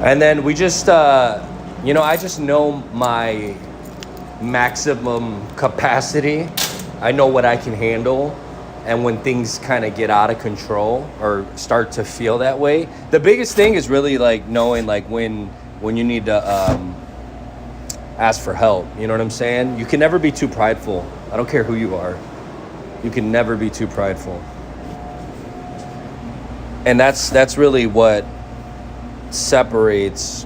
And then we just, I just know my maximum capacity. I know what I can handle, and when things kind of get out of control or start to feel that way, the biggest thing is really like knowing like when you need to ask for help. You know what I'm saying? You can never be too prideful. I don't care who you are. You can never be too prideful. And that's really what separates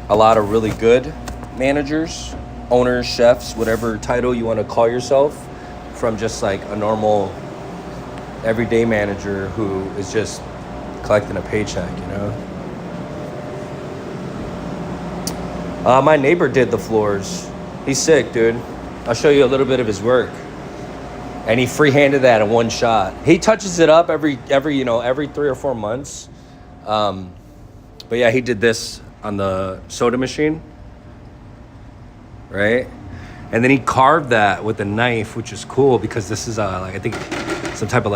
a lot of really good managers, owners, chefs, whatever title you want to call yourself, from just like a normal everyday manager who is just collecting a paycheck, you know? My neighbor did the floors. He's sick, dude. I'll show you a little bit of his work. And he free-handed that in one shot. He touches it up every 3 or 4 months. But yeah, he did this on the soda machine, right? And then he carved that with a knife, which is cool because this is I think some type of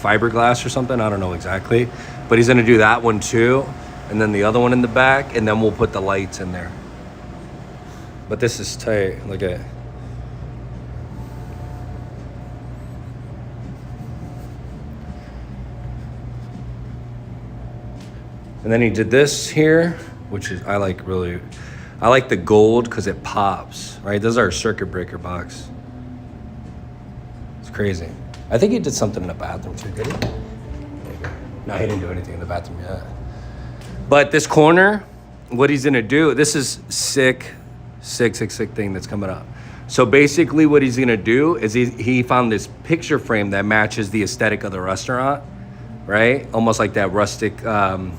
fiberglass or something. I don't know exactly, but he's gonna do that one too, and then the other one in the back, and then we'll put the lights in there. But this is tight. Look at it. And then he did this here, which is I like the gold because it pops, right? This is our circuit breaker box. It's crazy. I think he did something in the bathroom too, did he? Maybe. No, he didn't do anything in the bathroom yet. But this corner, what he's gonna do, this is sick thing that's coming up. So basically what he's gonna do is he found this picture frame that matches the aesthetic of the restaurant, right? Almost like that rustic, yeah,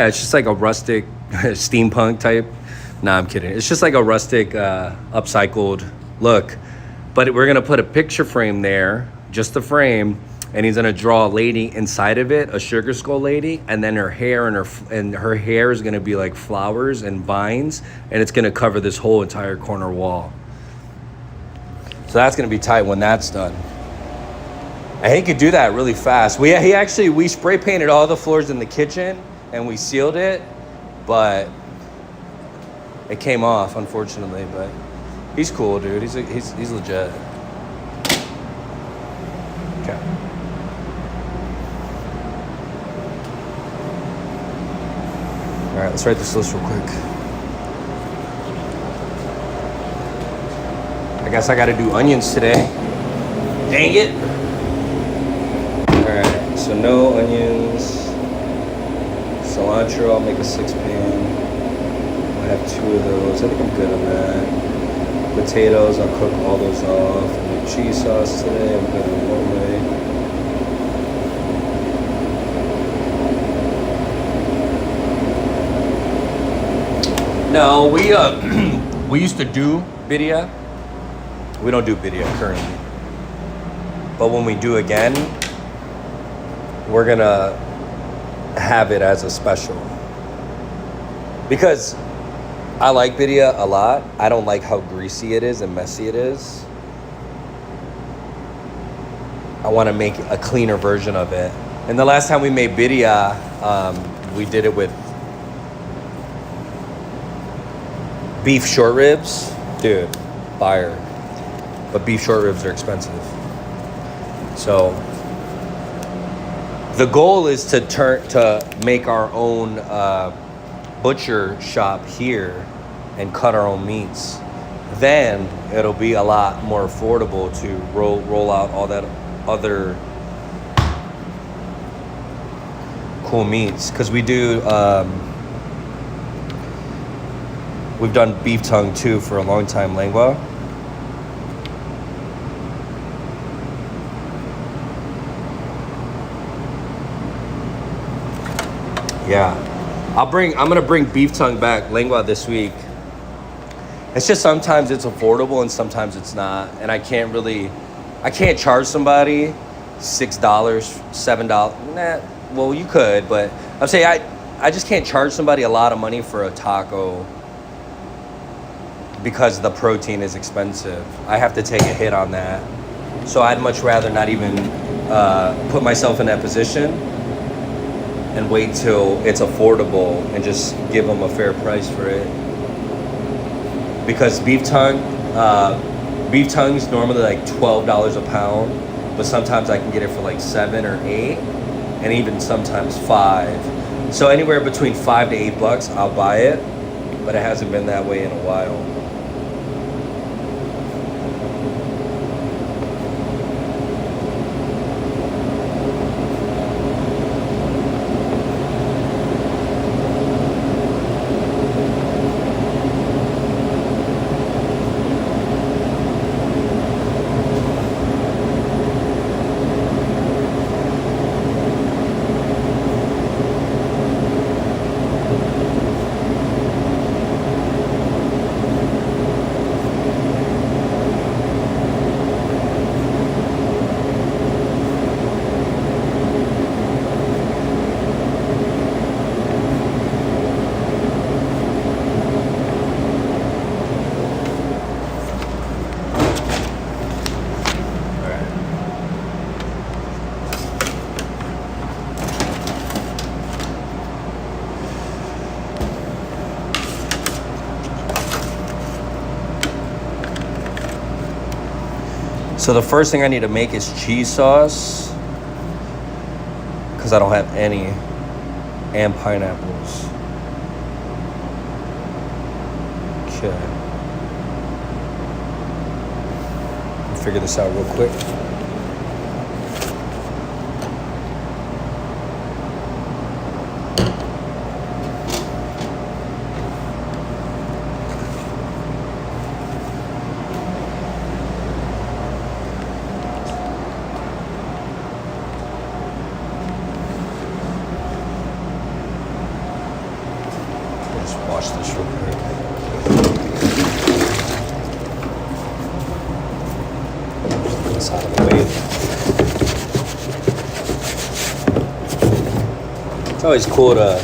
it's just like a rustic steampunk type. Nah, I'm kidding. It's just like a rustic, upcycled look. But we're gonna put a picture frame there, just the frame, and he's gonna draw a lady inside of it, a sugar skull lady, and then her hair and her hair is gonna be like flowers and vines, and it's gonna cover this whole entire corner wall. So that's gonna be tight when that's done. And he could do that really fast. We spray painted all the floors in the kitchen and we sealed it, but it came off, unfortunately. But he's cool, dude. He's legit. Okay. All right, let's write this list real quick. I guess I got to do onions today. Dang it. All right, so no onions. Cilantro, I'll make a 6-pan. I have 2 of those. I think I'm good on that. Potatoes, I'll cook all those off. I make cheese sauce today. I'm good on one way. No, we used to do birria. We don't do birria currently. But when we do again, we're gonna have it as a special. Because I like birria a lot. I don't like how greasy it is and messy it is. I want to make a cleaner version of it. And the last time we made birria, we did it with beef short ribs. Dude, fire. But beef short ribs are expensive. So the goal is to make our own butcher shop here and cut our own meats. Then it'll be a lot more affordable to roll out all that other cool meats. Because we do, we've done beef tongue too for a long time, lengua. Yeah, I'm gonna bring beef tongue back, lengua, this week. It's just sometimes it's affordable and sometimes it's not, and I can't charge somebody $6, $7. Nah, well you could, but I'm saying I just can't charge somebody a lot of money for a taco because the protein is expensive. I have to take a hit on that, so I'd much rather not even put myself in that position and wait till it's affordable and just give them a fair price for it. Because beef tongue's normally like $12 a pound, but sometimes I can get it for like 7 or 8, and even sometimes 5. So anywhere between $5 to $8, I'll buy it, but it hasn't been that way in a while. So the first thing I need to make is cheese sauce, because I don't have any, and pineapples. Okay. I'll figure this out real quick. Wash this real quick. Get this out of the way. It's always cool to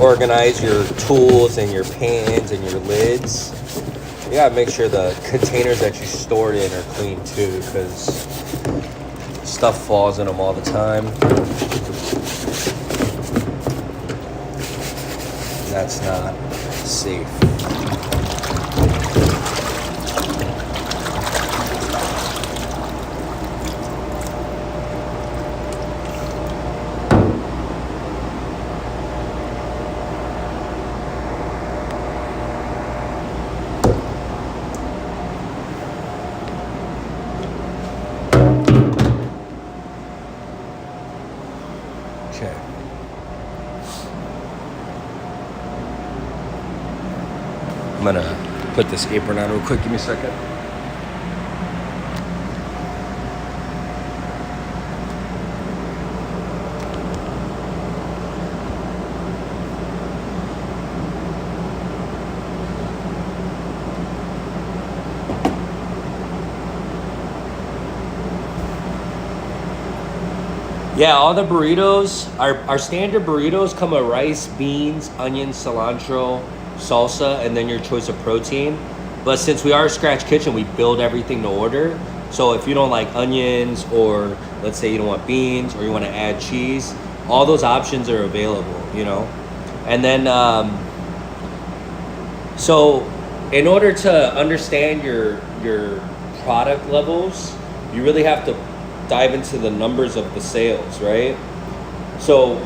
organize your tools and your pans and your lids. You gotta make sure the containers that you store it in are clean too, because stuff falls in them all the time. That's not safe. Okay. I'm gonna put this apron on real quick. Give me a second. Yeah, all the burritos, our standard burritos come with rice, beans, onions, cilantro, salsa, and then your choice of protein. But since we are a scratch kitchen, we build everything to order. So if you don't like onions, or let's say you don't want beans, or you want to add cheese, all those options are available, you know? And then, so in order to understand your product levels, you really have to dive into the numbers of the sales, right? So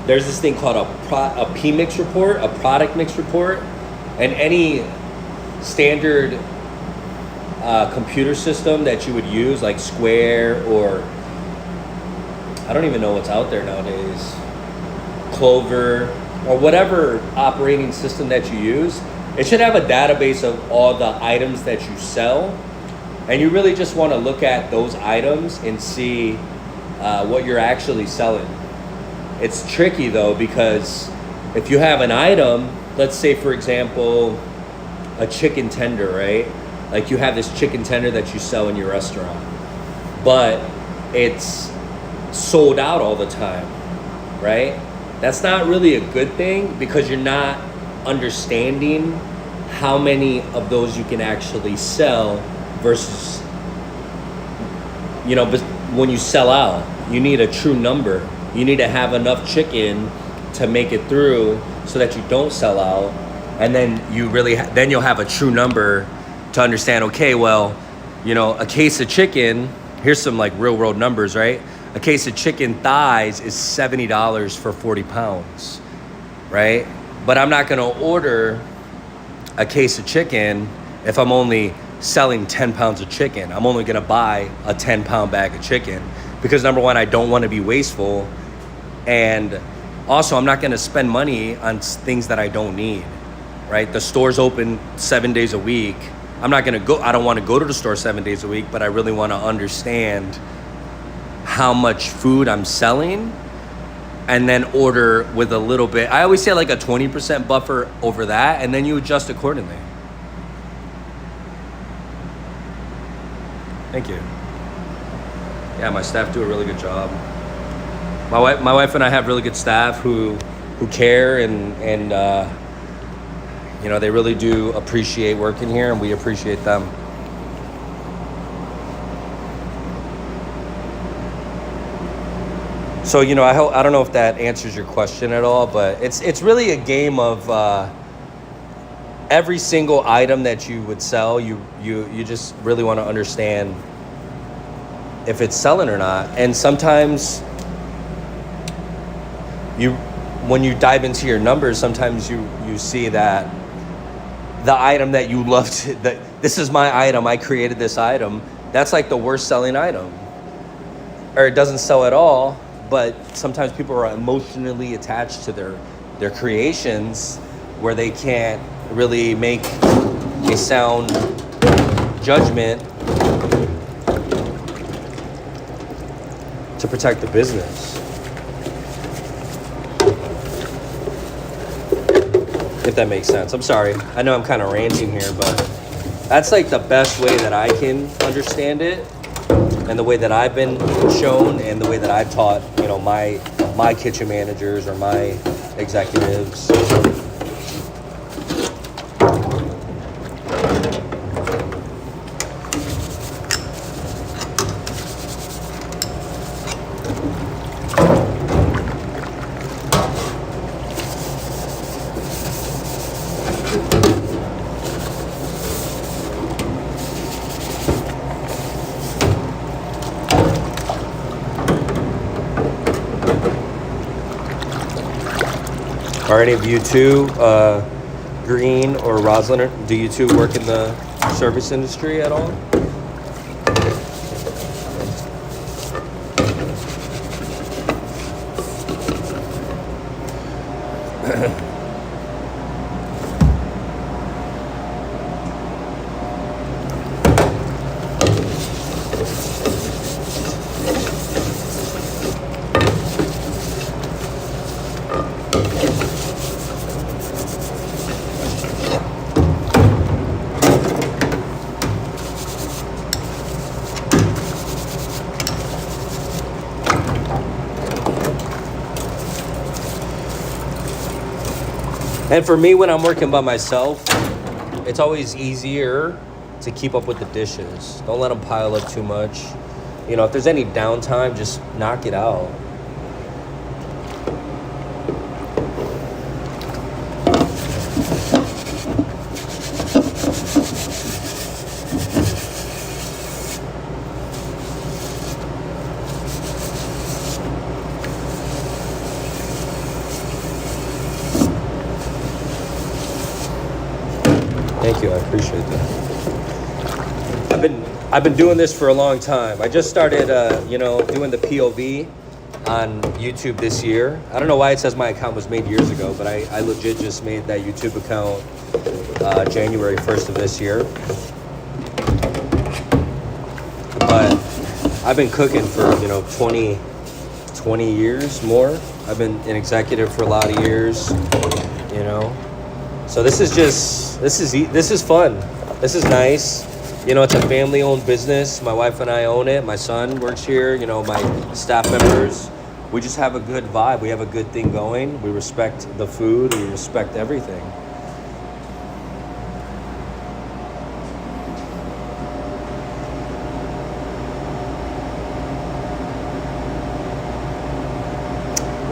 there's this thing called a P mix report, a product mix report, and any standard computer system that you would use, like Square, or I don't even know what's out there nowadays, Clover, or whatever operating system that you use, it should have a database of all the items that you sell. And you really just want to look at those items and see what you're actually selling. It's tricky though, because if you have an item, let's say for example, a chicken tender, right? Like you have this chicken tender that you sell in your restaurant, but it's sold out all the time, right? That's not really a good thing, because you're not understanding how many of those you can actually sell versus, you know, when you sell out, you need a true number. You need to have enough chicken to make it through so that you don't sell out. And then you really, then you'll have a true number to understand, okay, well, you know, a case of chicken, here's some like real world numbers, right? A case of chicken thighs is $70 for 40 pounds, right? But I'm not gonna order a case of chicken if I'm only selling 10 pounds of chicken. I'm only gonna buy a 10-pound bag of chicken, because number one, I don't wanna be wasteful. And also, I'm not gonna spend money on things that I don't need, right? The store's open 7 days a week. I'm not gonna go, I don't wanna go to the store 7 days a week, but I really wanna understand how much food I'm selling, and then order with a little bit. I always say like a 20% buffer over that, and then you adjust accordingly. Thank you. Yeah, my staff do a really good job. My wife and I have really good staff who care, and you know, they really do appreciate working here, and we appreciate them. So, you know, I don't know if that answers your question at all, but it's really a game of every single item that you would sell. You just really want to understand if it's selling or not. And sometimes when you dive into your numbers, sometimes you see that the item that you loved, that this is my item, I created this item, that's like the worst selling item. Or it doesn't sell at all, but sometimes people are emotionally attached to their creations where they can't really make a sound judgment to protect the business. If that makes sense. I'm sorry. I know I'm kind of ranting here, but that's like the best way that I can understand it, and the way that I've been shown, and the way that I've taught, you know, my kitchen managers or my executives. Are any of you two, Green or Rosalind, do you two work in the service industry at all? And for me, when I'm working by myself, it's always easier to keep up with the dishes. Don't let them pile up too much. You know, if there's any downtime, just knock it out. Thank you, I appreciate that. I've been doing this for a long time. I just started, doing the POV on YouTube this year. I don't know why it says my account was made years ago, but I legit just made that YouTube account January 1st of this year. But I've been cooking for 20 years more. I've been an executive for a lot of years, So this is fun. This is nice. It's a family-owned business. My wife and I own it. My son works here. My staff members. We just have a good vibe. We have a good thing going. We respect the food. We respect everything.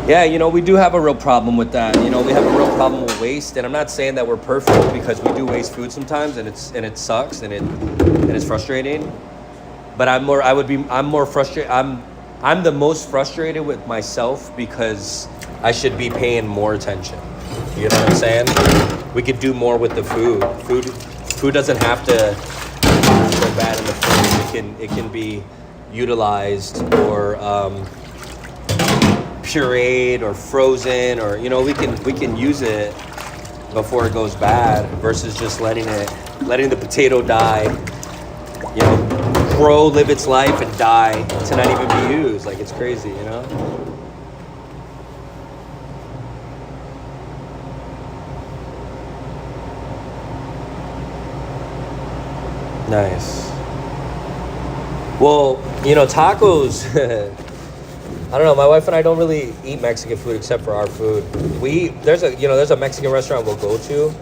Yeah, we do have a real problem with that. We have a real problem with waste, and I'm not saying that we're perfect, because we do waste food sometimes, and it sucks, and it's frustrating. But I'm more frustrated. I'm the most frustrated with myself, because I should be paying more attention. You know what I'm saying? We could do more with the food. Food doesn't have to go bad in the food. It can be utilized or pureed or frozen, or we can use it before it goes bad, versus just letting the potato die, grow, live its life, and die to not even be used. Like, it's crazy, Nice. Well, tacos. I don't know. My wife and I don't really eat Mexican food except for our food. There's a Mexican restaurant we'll go to,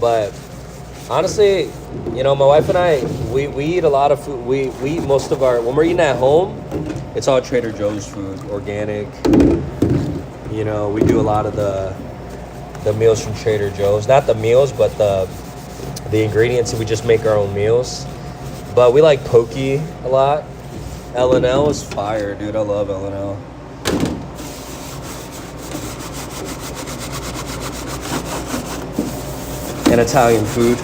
but honestly, my wife and I, we eat a lot of food. We eat most of when we're eating at home, it's all Trader Joe's food, organic. We do a lot of the meals from Trader Joe's. Not the meals, but the ingredients. We just make our own meals. But we like poke a lot L&L is fire, dude. I love L&L. And Italian food.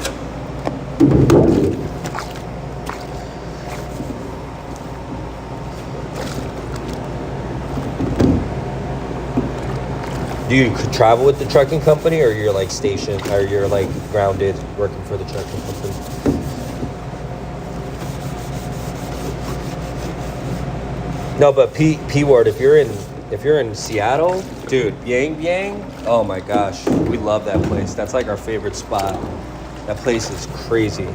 Do you travel with the trucking company, or you're like stationed, or you're like grounded working for the trucking company? No, but P word. If you're in Seattle, dude, Yang Yang. Oh my gosh, we love that place. That's like our favorite spot. That place is crazy.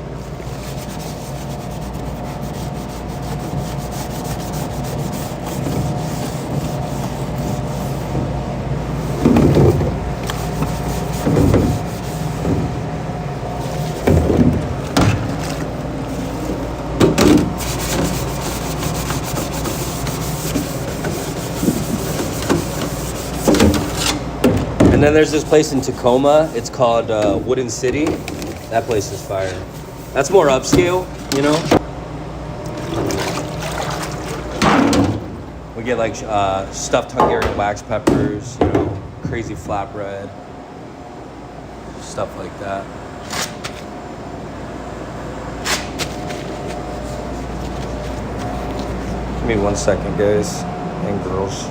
And then there's this place in Tacoma. It's called Wooden City. That place is fire. That's more upscale, you know? We get like stuffed Hungarian wax peppers, you know, crazy flatbread, stuff like that. Give me 1 second, guys and girls.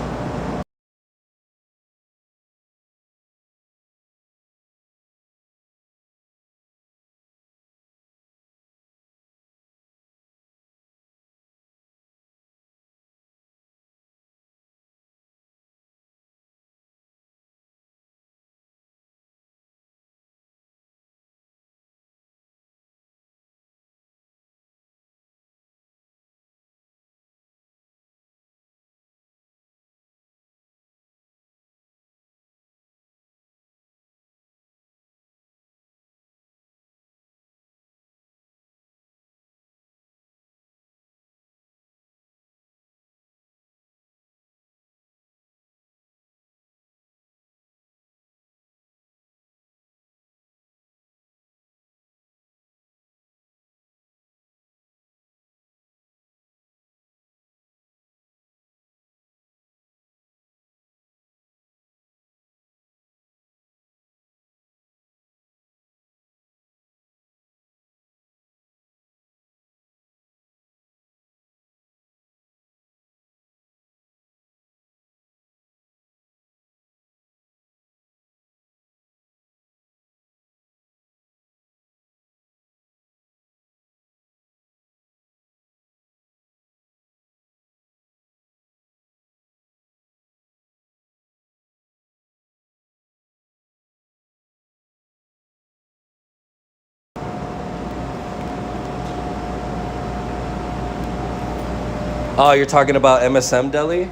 Oh, you're talking about MSM Deli?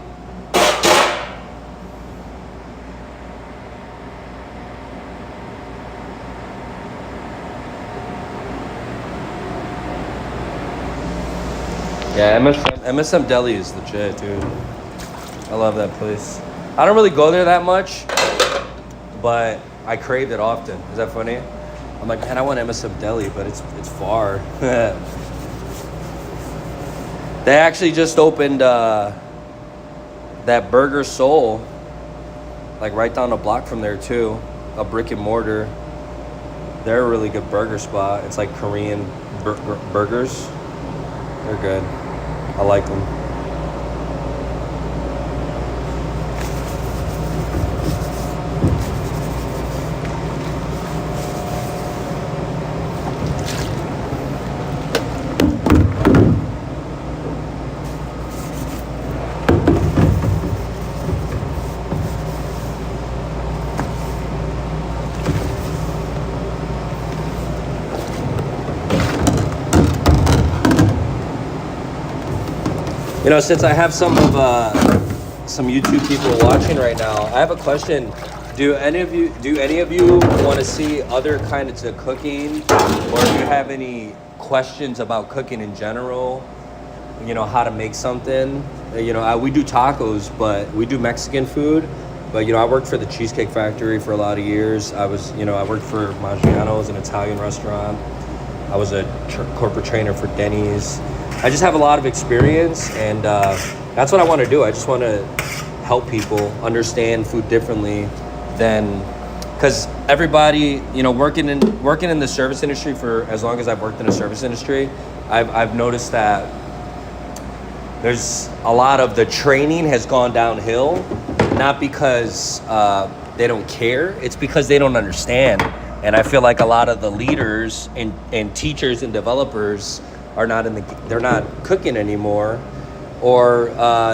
Yeah, MSM Deli is legit, dude. I love that place. I don't really go there that much, but I crave it often. Is that funny? I'm like, man, I want MSM Deli, but it's far. They actually just opened that Burger Soul, like right down the block from there too, a brick and mortar. They're a really good burger spot. It's like Korean burgers. They're good. I like them. You know, since I have some YouTube people watching right now, I have a question. Do any of you want to see other kinds of cooking, or do you have any questions about cooking in general? You know, how to make something. You know, we do tacos, but we do Mexican food. But you know, I worked for the Cheesecake Factory for a lot of years. I worked for Maggiano's, an Italian restaurant. I was a corporate trainer for Denny's. I just have a lot of experience, and that's what I want to do. I just want to help people understand food differently than, because everybody, working in the service industry for as long as I've worked in the service industry, I've noticed that there's a lot of the training has gone downhill, not because they don't care, it's because they don't understand. And I feel like a lot of the leaders and teachers and developers are they're not cooking anymore, or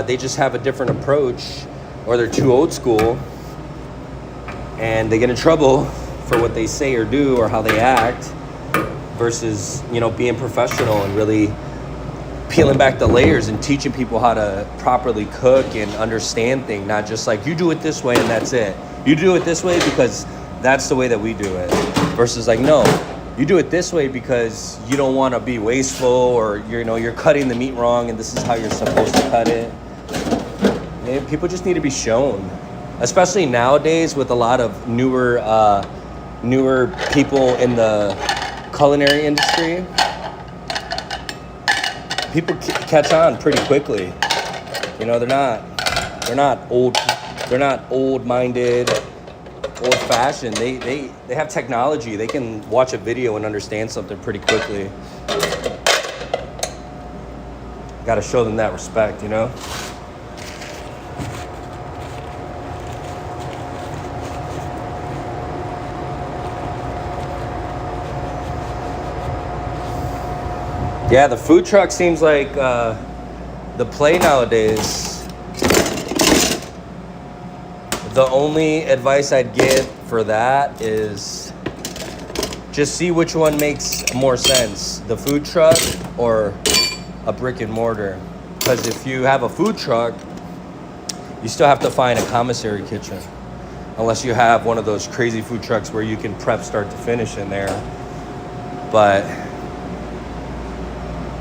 they just have a different approach, or they're too old school and they get in trouble for what they say or do or how they act, versus, being professional and really peeling back the layers and teaching people how to properly cook and understand things, not just like, you do it this way and that's it. You do it this way because that's the way that we do it, versus like, no, you do it this way because you don't want to be wasteful, or you're cutting the meat wrong and this is how you're supposed to cut it. And people just need to be shown, especially nowadays with a lot of newer people in the culinary industry. People catch on pretty quickly. They're not old-minded, old-fashioned. They have technology. They can watch a video and understand something pretty quickly. Got to show them that respect, Yeah, the food truck seems like the play nowadays. The only advice I'd give for that is just see which one makes more sense, the food truck or a brick and mortar. Because if you have a food truck, you still have to find a commissary kitchen, unless you have one of those crazy food trucks where you can prep start to finish in there. But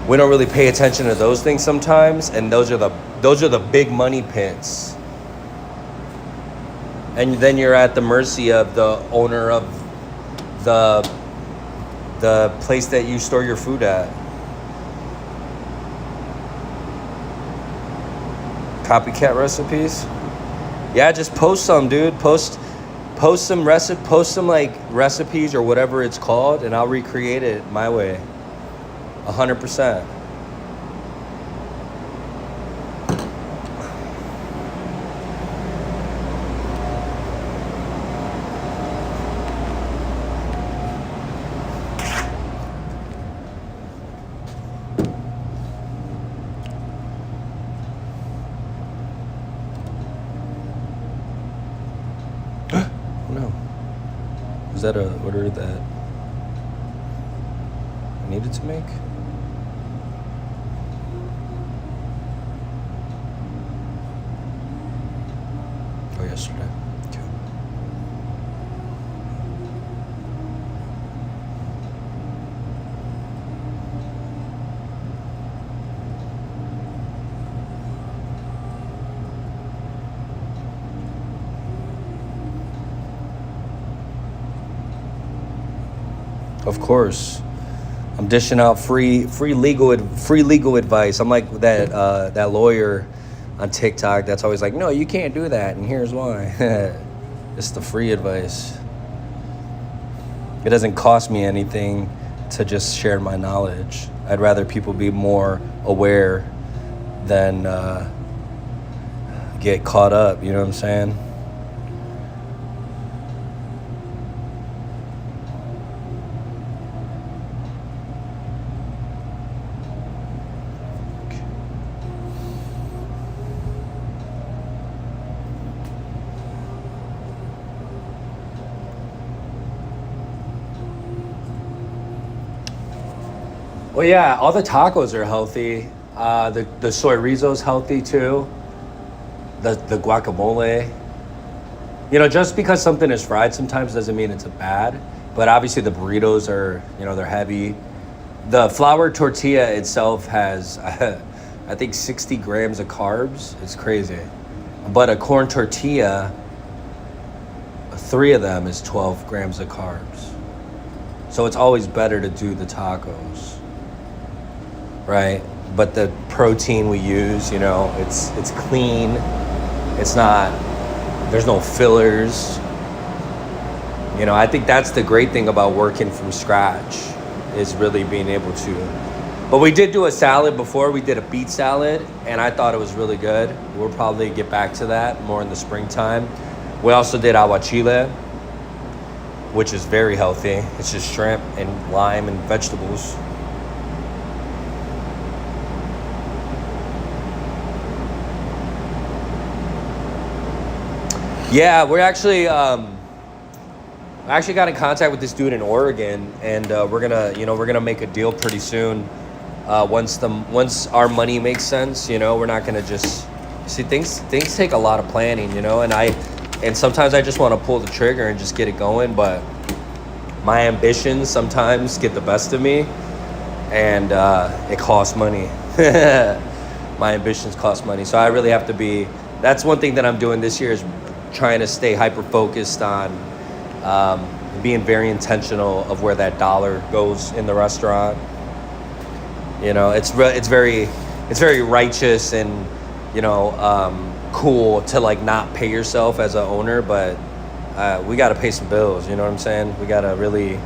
we don't really pay attention to those things sometimes, and those are the big money pits. And then you're at the mercy of the owner of the place that you store your food at. Copycat recipes? Yeah, just post some, dude. Post some recipes or whatever it's called, and I'll recreate it my way. 100%. No. Was that a order that I needed to make? Oh, yesterday. Okay. Of course, I'm dishing out free legal advice. I'm like that lawyer on TikTok that's always like, no, you can't do that, and here's why. It's the free advice. It doesn't cost me anything to just share my knowledge. I'd rather people be more aware than get caught up. You know what I'm saying? Well, yeah, all the tacos are healthy. The soy risot's healthy too. The guacamole. Just because something is fried sometimes doesn't mean it's bad. But obviously the burritos are, they're heavy. The flour tortilla itself has, I think, 60 grams of carbs. It's crazy. But a corn tortilla, 3 of them is 12 grams of carbs. So it's always better to do the tacos, right? But the protein we use, it's clean. It's not, there's no fillers. I think that's the great thing about working from scratch, is really being able to. But we did do a salad before. We did a beet salad, and I thought it was really good. We'll probably get back to that more in the springtime. We also did aguachile, which is very healthy. It's just shrimp and lime and vegetables. Yeah, we're actually I actually got in contact with this dude in Oregon, and we're gonna make a deal pretty soon. Once our money makes sense, we're not gonna just see things take a lot of planning, and sometimes I just want to pull the trigger and just get it going, but my ambitions sometimes get the best of me, and it costs money. My ambitions cost money, so I really have to be. That's one thing that I'm doing this year, is trying to stay hyper focused on being very intentional of where that dollar goes in the restaurant. It's very righteous and cool to like not pay yourself as an owner, but we got to pay some bills. You know what I'm saying? We got to really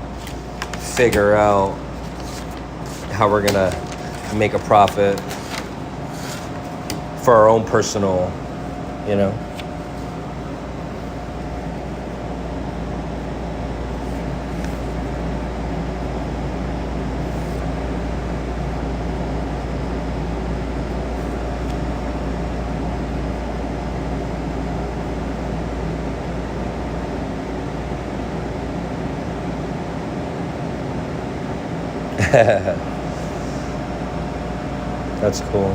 figure out how we're gonna make a profit for our own personal, That's cool.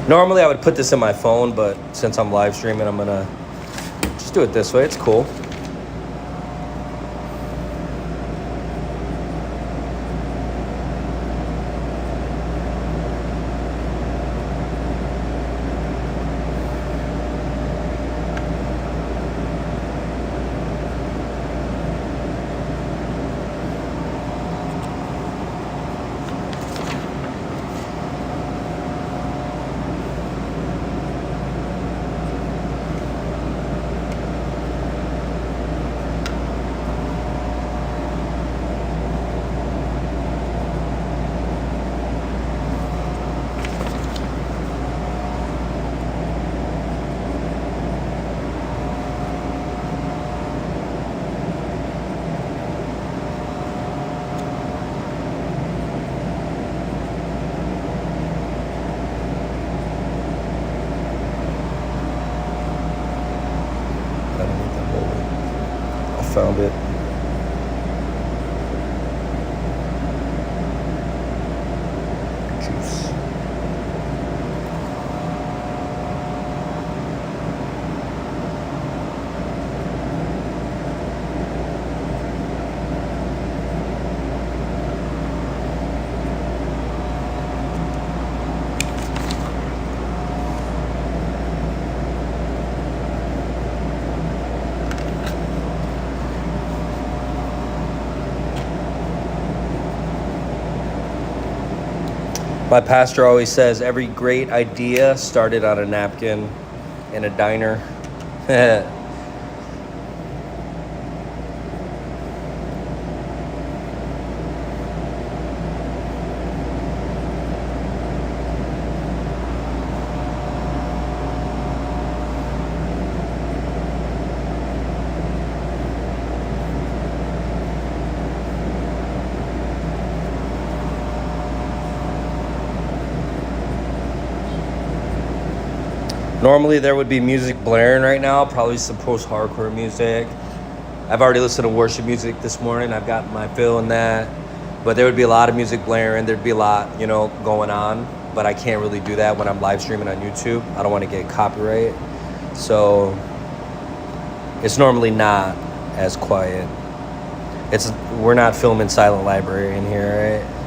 Normally I would put this in my phone, but since I'm live streaming, I'm gonna just do it this way. It's cool. Found it. Juice. My pastor always says every great idea started on a napkin in a diner. Normally there would be music blaring right now, probably some post-hardcore music. I've already listened to worship music this morning. I've got my fill in that. But there would be a lot of music blaring. There'd be a lot, going on. But I can't really do that when I'm live streaming on YouTube. I don't want to get copyright. So it's normally not as quiet. we're not filming Silent Library in here, right?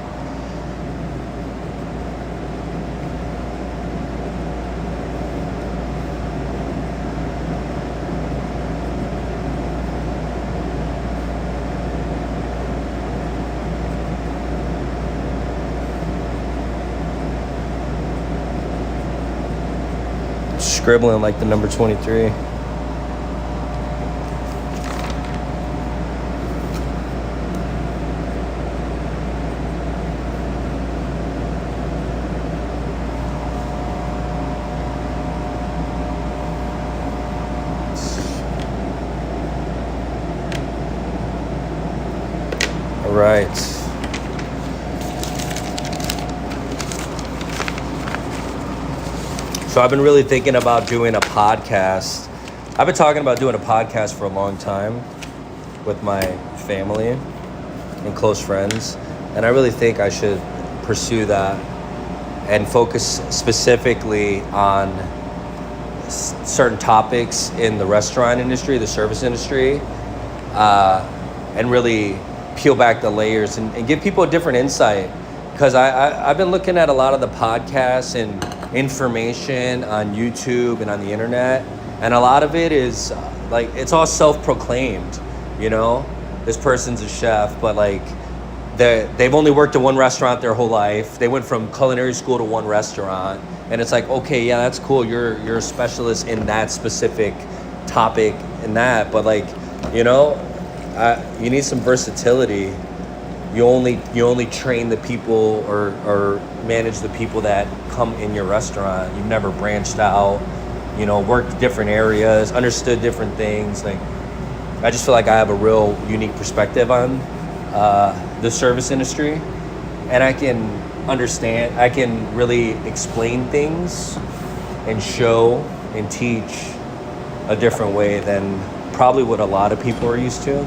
Scribbling like the number 23. All right. So I've been really thinking about doing a podcast. I've been talking about doing a podcast for a long time with my family and close friends. And I really think I should pursue that and focus specifically on certain topics in the restaurant industry, the service industry, and really peel back the layers and give people a different insight. Because I've been looking at a lot of the podcasts and information on YouTube and on the internet, and a lot of it is like, it's all self-proclaimed, you know? This person's a chef, but like they've only worked at one restaurant their whole life. They went from culinary school to one restaurant, and it's like, okay, yeah, that's cool. You're a specialist in that specific topic and that, but like, you know, you need some versatility. You only train the people or manage the people that come in your restaurant. You've never branched out, you know, worked different areas, understood different things. Like, I just feel like I have a real unique perspective on the service industry, and I can really explain things and show and teach a different way than probably what a lot of people are used to.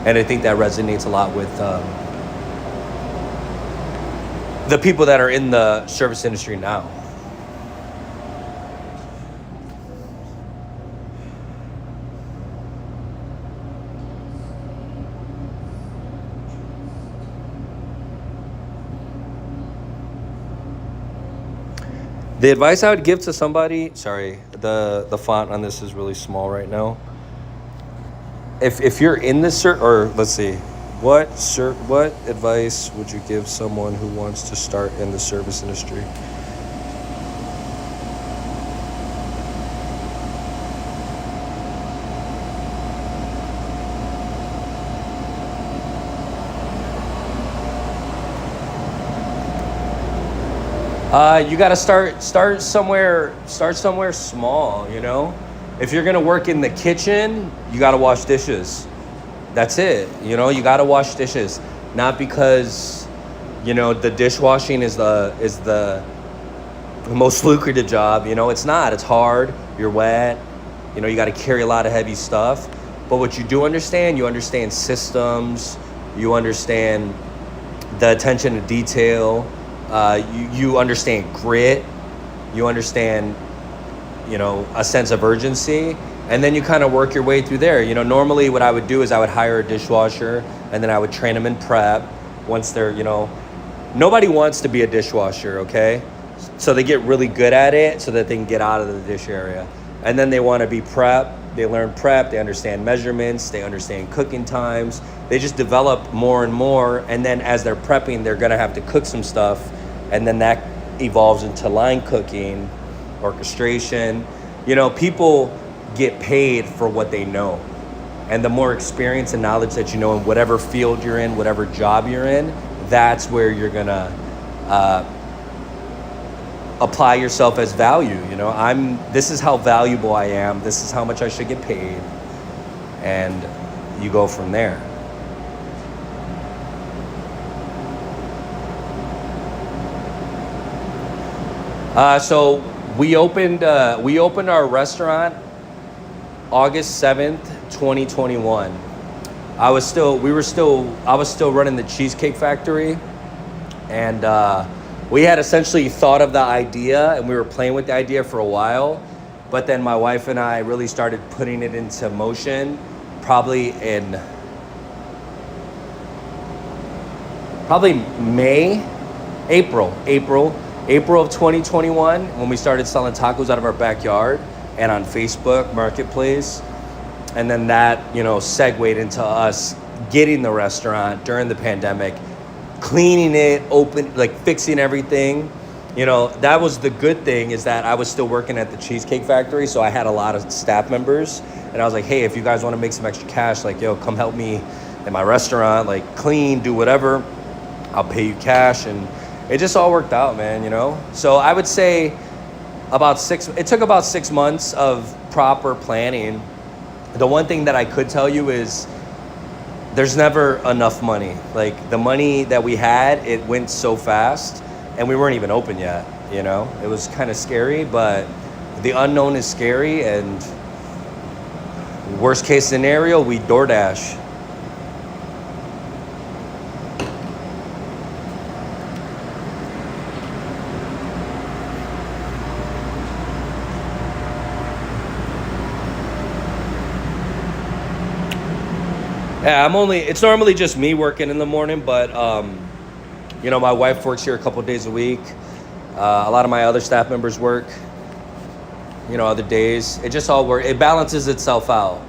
And I think that resonates a lot with the people that are in the service industry now. The advice I would give to somebody, sorry, the font on this is really small right now. If you're in this, or let's see, what advice would you give someone who wants to start in the service industry? You got to start somewhere small, you know? If you're going to work in the kitchen, you got to wash dishes. That's it. You know, you got to wash dishes. Not because, you know, the dishwashing is the most lucrative job. You know, it's not. It's hard. You're wet. You know, you got to carry a lot of heavy stuff. But what you do understand, you understand systems. You understand the attention to detail. You understand grit. You understand, you know, a sense of urgency. And then you kind of work your way through there. You know, normally what I would do is I would hire a dishwasher, and then I would train them in prep. Once they're, you know, nobody wants to be a dishwasher, okay? So they get really good at it so that they can get out of the dish area. And then they want to be prep. They learn prep. They understand measurements. They understand cooking times. They just develop more and more. And then as they're prepping, they're going to have to cook some stuff. And then that evolves into line cooking, orchestration. You know, people get paid for what they know. And the more experience and knowledge that you know in whatever field you're in, whatever job you're in, that's where you're gonna apply yourself as value. You know, this is how valuable I am, this is how much I should get paid, and you go from there. So we opened our restaurant August 7th, 2021. I was still running the Cheesecake Factory, and we had essentially thought of the idea, and we were playing with the idea for a while, but then my wife and I really started putting it into motion probably in probably April of 2021 when we started selling tacos out of our backyard and on Facebook Marketplace. And then that, you know, segued into us getting the restaurant during the pandemic, cleaning it, like fixing everything. You know, that was the good thing, is that I was still working at the Cheesecake Factory, so I had a lot of staff members. And I was like, hey, if you guys want to make some extra cash, like, yo, come help me in my restaurant, like clean, do whatever. I'll pay you cash. And it just all worked out, man, you know? So I would say it took about 6 months of proper planning. The one thing that I could tell you is there's never enough money. Like, the money that we had, it went so fast, and we weren't even open yet, you know? It was kind of scary, but the unknown is scary, and worst case scenario, we DoorDash. Yeah, it's normally just me working in the morning, but, you know, my wife works here a couple days a week. A lot of my other staff members work, you know, other days. It just all works. It balances itself out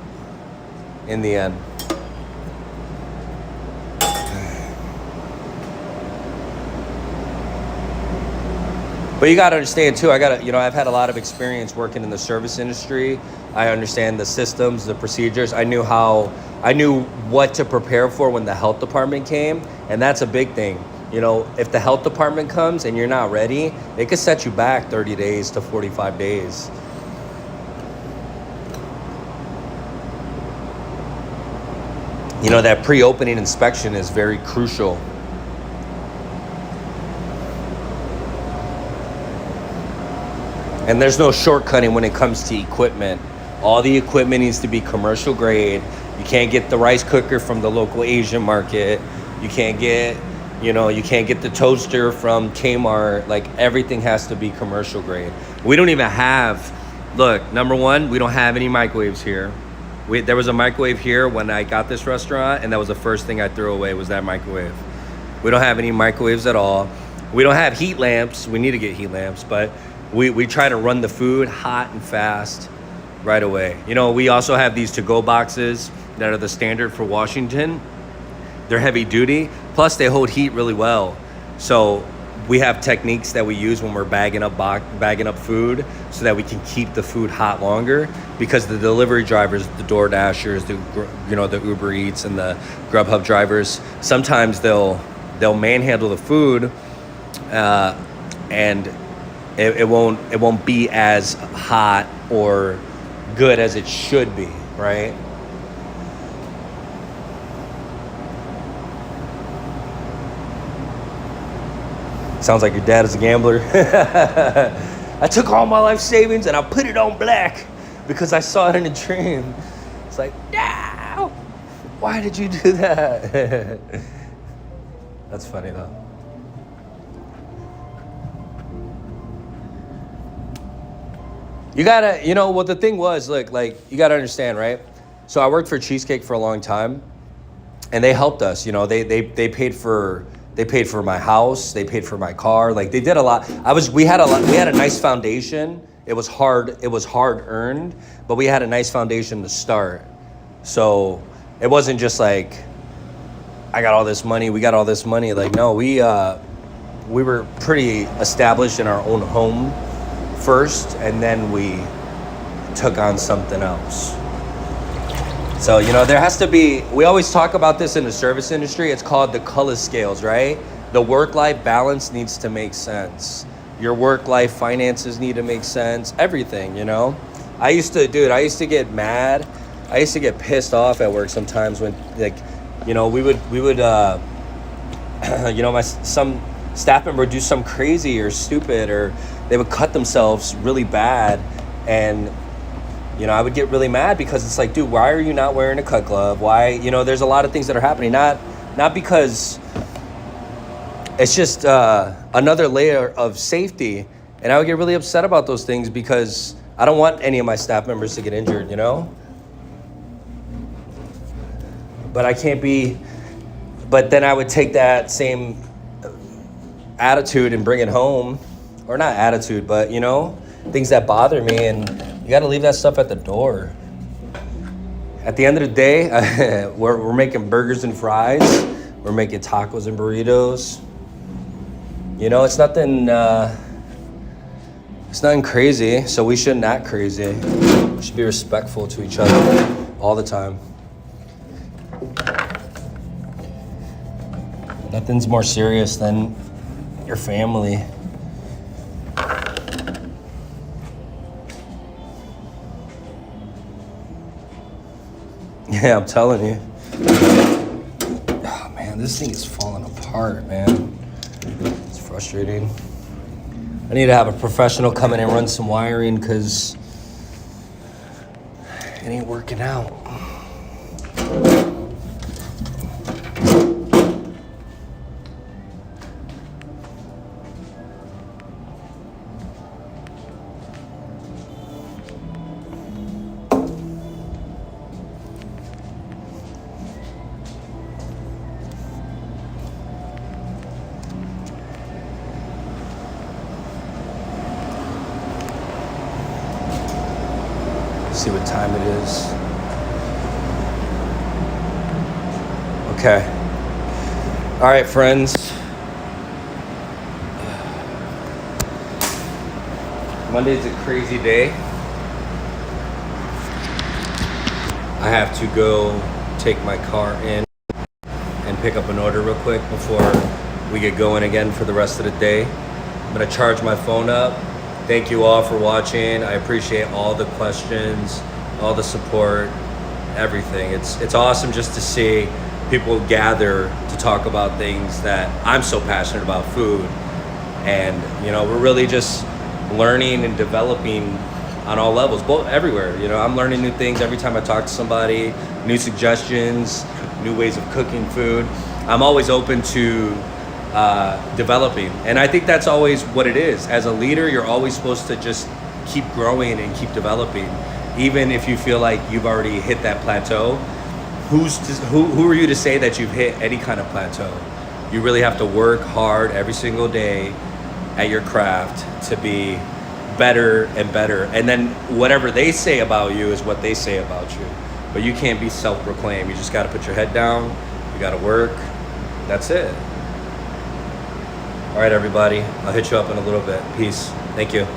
in the end. But you got to understand too, I've had a lot of experience working in the service industry. I understand the systems, the procedures. I knew what to prepare for when the health department came, and that's a big thing. You know, if the health department comes and you're not ready, it could set you back 30 days to 45 days. You know, that pre-opening inspection is very crucial. And there's no shortcutting when it comes to equipment. All the equipment needs to be commercial grade. You can't get the rice cooker from the local Asian market. You can't get the toaster from Kmart. Like, everything has to be commercial grade. We don't even have, number one, we don't have any microwaves here. There was a microwave here when I got this restaurant, and that was the first thing I threw away, was that microwave. We don't have any microwaves at all. We don't have heat lamps. We need to get heat lamps, but we try to run the food hot and fast right away. You know, we also have these to-go boxes that are the standard for Washington. They're heavy duty, plus they hold heat really well. So we have techniques that we use when we're bagging up food so that we can keep the food hot longer, because the delivery drivers, the Door Dashers, the Uber Eats and the Grubhub drivers, sometimes they'll manhandle the food and it won't be as hot or good as it should be, right? Sounds like your dad is a gambler. I took all my life savings and I put it on black because I saw it in a dream. It's like, no! Why did you do that? That's funny though. You gotta, the thing was, you gotta understand, right? So I worked for Cheesecake for a long time, and they helped us. You know, they paid for my house, they paid for my car. Like, they did a lot. We had a nice foundation. It was hard earned, but we had a nice foundation to start. So it wasn't just like, I got all this money, we got all this money. Like, no, we were pretty established in our own home first, and then we took on something else. So, there has to be, we always talk about this in the service industry, it's called the color scales, right? The work-life balance needs to make sense. Your work-life finances need to make sense, everything, I used to get mad, I used to get pissed off at work sometimes when, we would some staff member would do something crazy or stupid, or they would cut themselves really bad, and I would get really mad because it's like, dude, why are you not wearing a cut glove? Why, there's a lot of things that are happening, not because it's just another layer of safety, and I would get really upset about those things because I don't want any of my staff members to get injured, But I can't be But then I would take that same attitude and bring it home, or not attitude, but you know, things that bother me, and you got to leave that stuff at the door. At the end of the day, we're making burgers and fries, we're making tacos and burritos. You know, it's nothing crazy, so we shouldn't act crazy. We should be respectful to each other all the time. Nothing's more serious than your family. Yeah, I'm telling you. Oh man, this thing is falling apart, man. It's frustrating. I need to have a professional come in and run some wiring because it ain't working out. See what time it is. Okay. All right, friends. Monday's a crazy day. I have to go take my car in and pick up an order real quick before we get going again for the rest of the day. I'm gonna charge my phone up. Thank you all for watching. I appreciate all the questions, all the support, everything. It's awesome just to see people gather to talk about things that I'm so passionate about, food. And you know, we're really just learning and developing on all levels, both everywhere. You know, I'm learning new things every time I talk to somebody, new suggestions, new ways of cooking food. I'm always open to developing, and I think that's always what it is. As a leader, you're always supposed to just keep growing and keep developing, even if you feel like you've already hit that plateau. Who are you to say that you've hit any kind of plateau? You really have to work hard every single day at your craft to be better and better, and then whatever they say about you is what they say about you. But you can't be self-proclaimed. You just got to put your head down, you got to work. That's it. All right, everybody. I'll hit you up in a little bit. Peace. Thank you.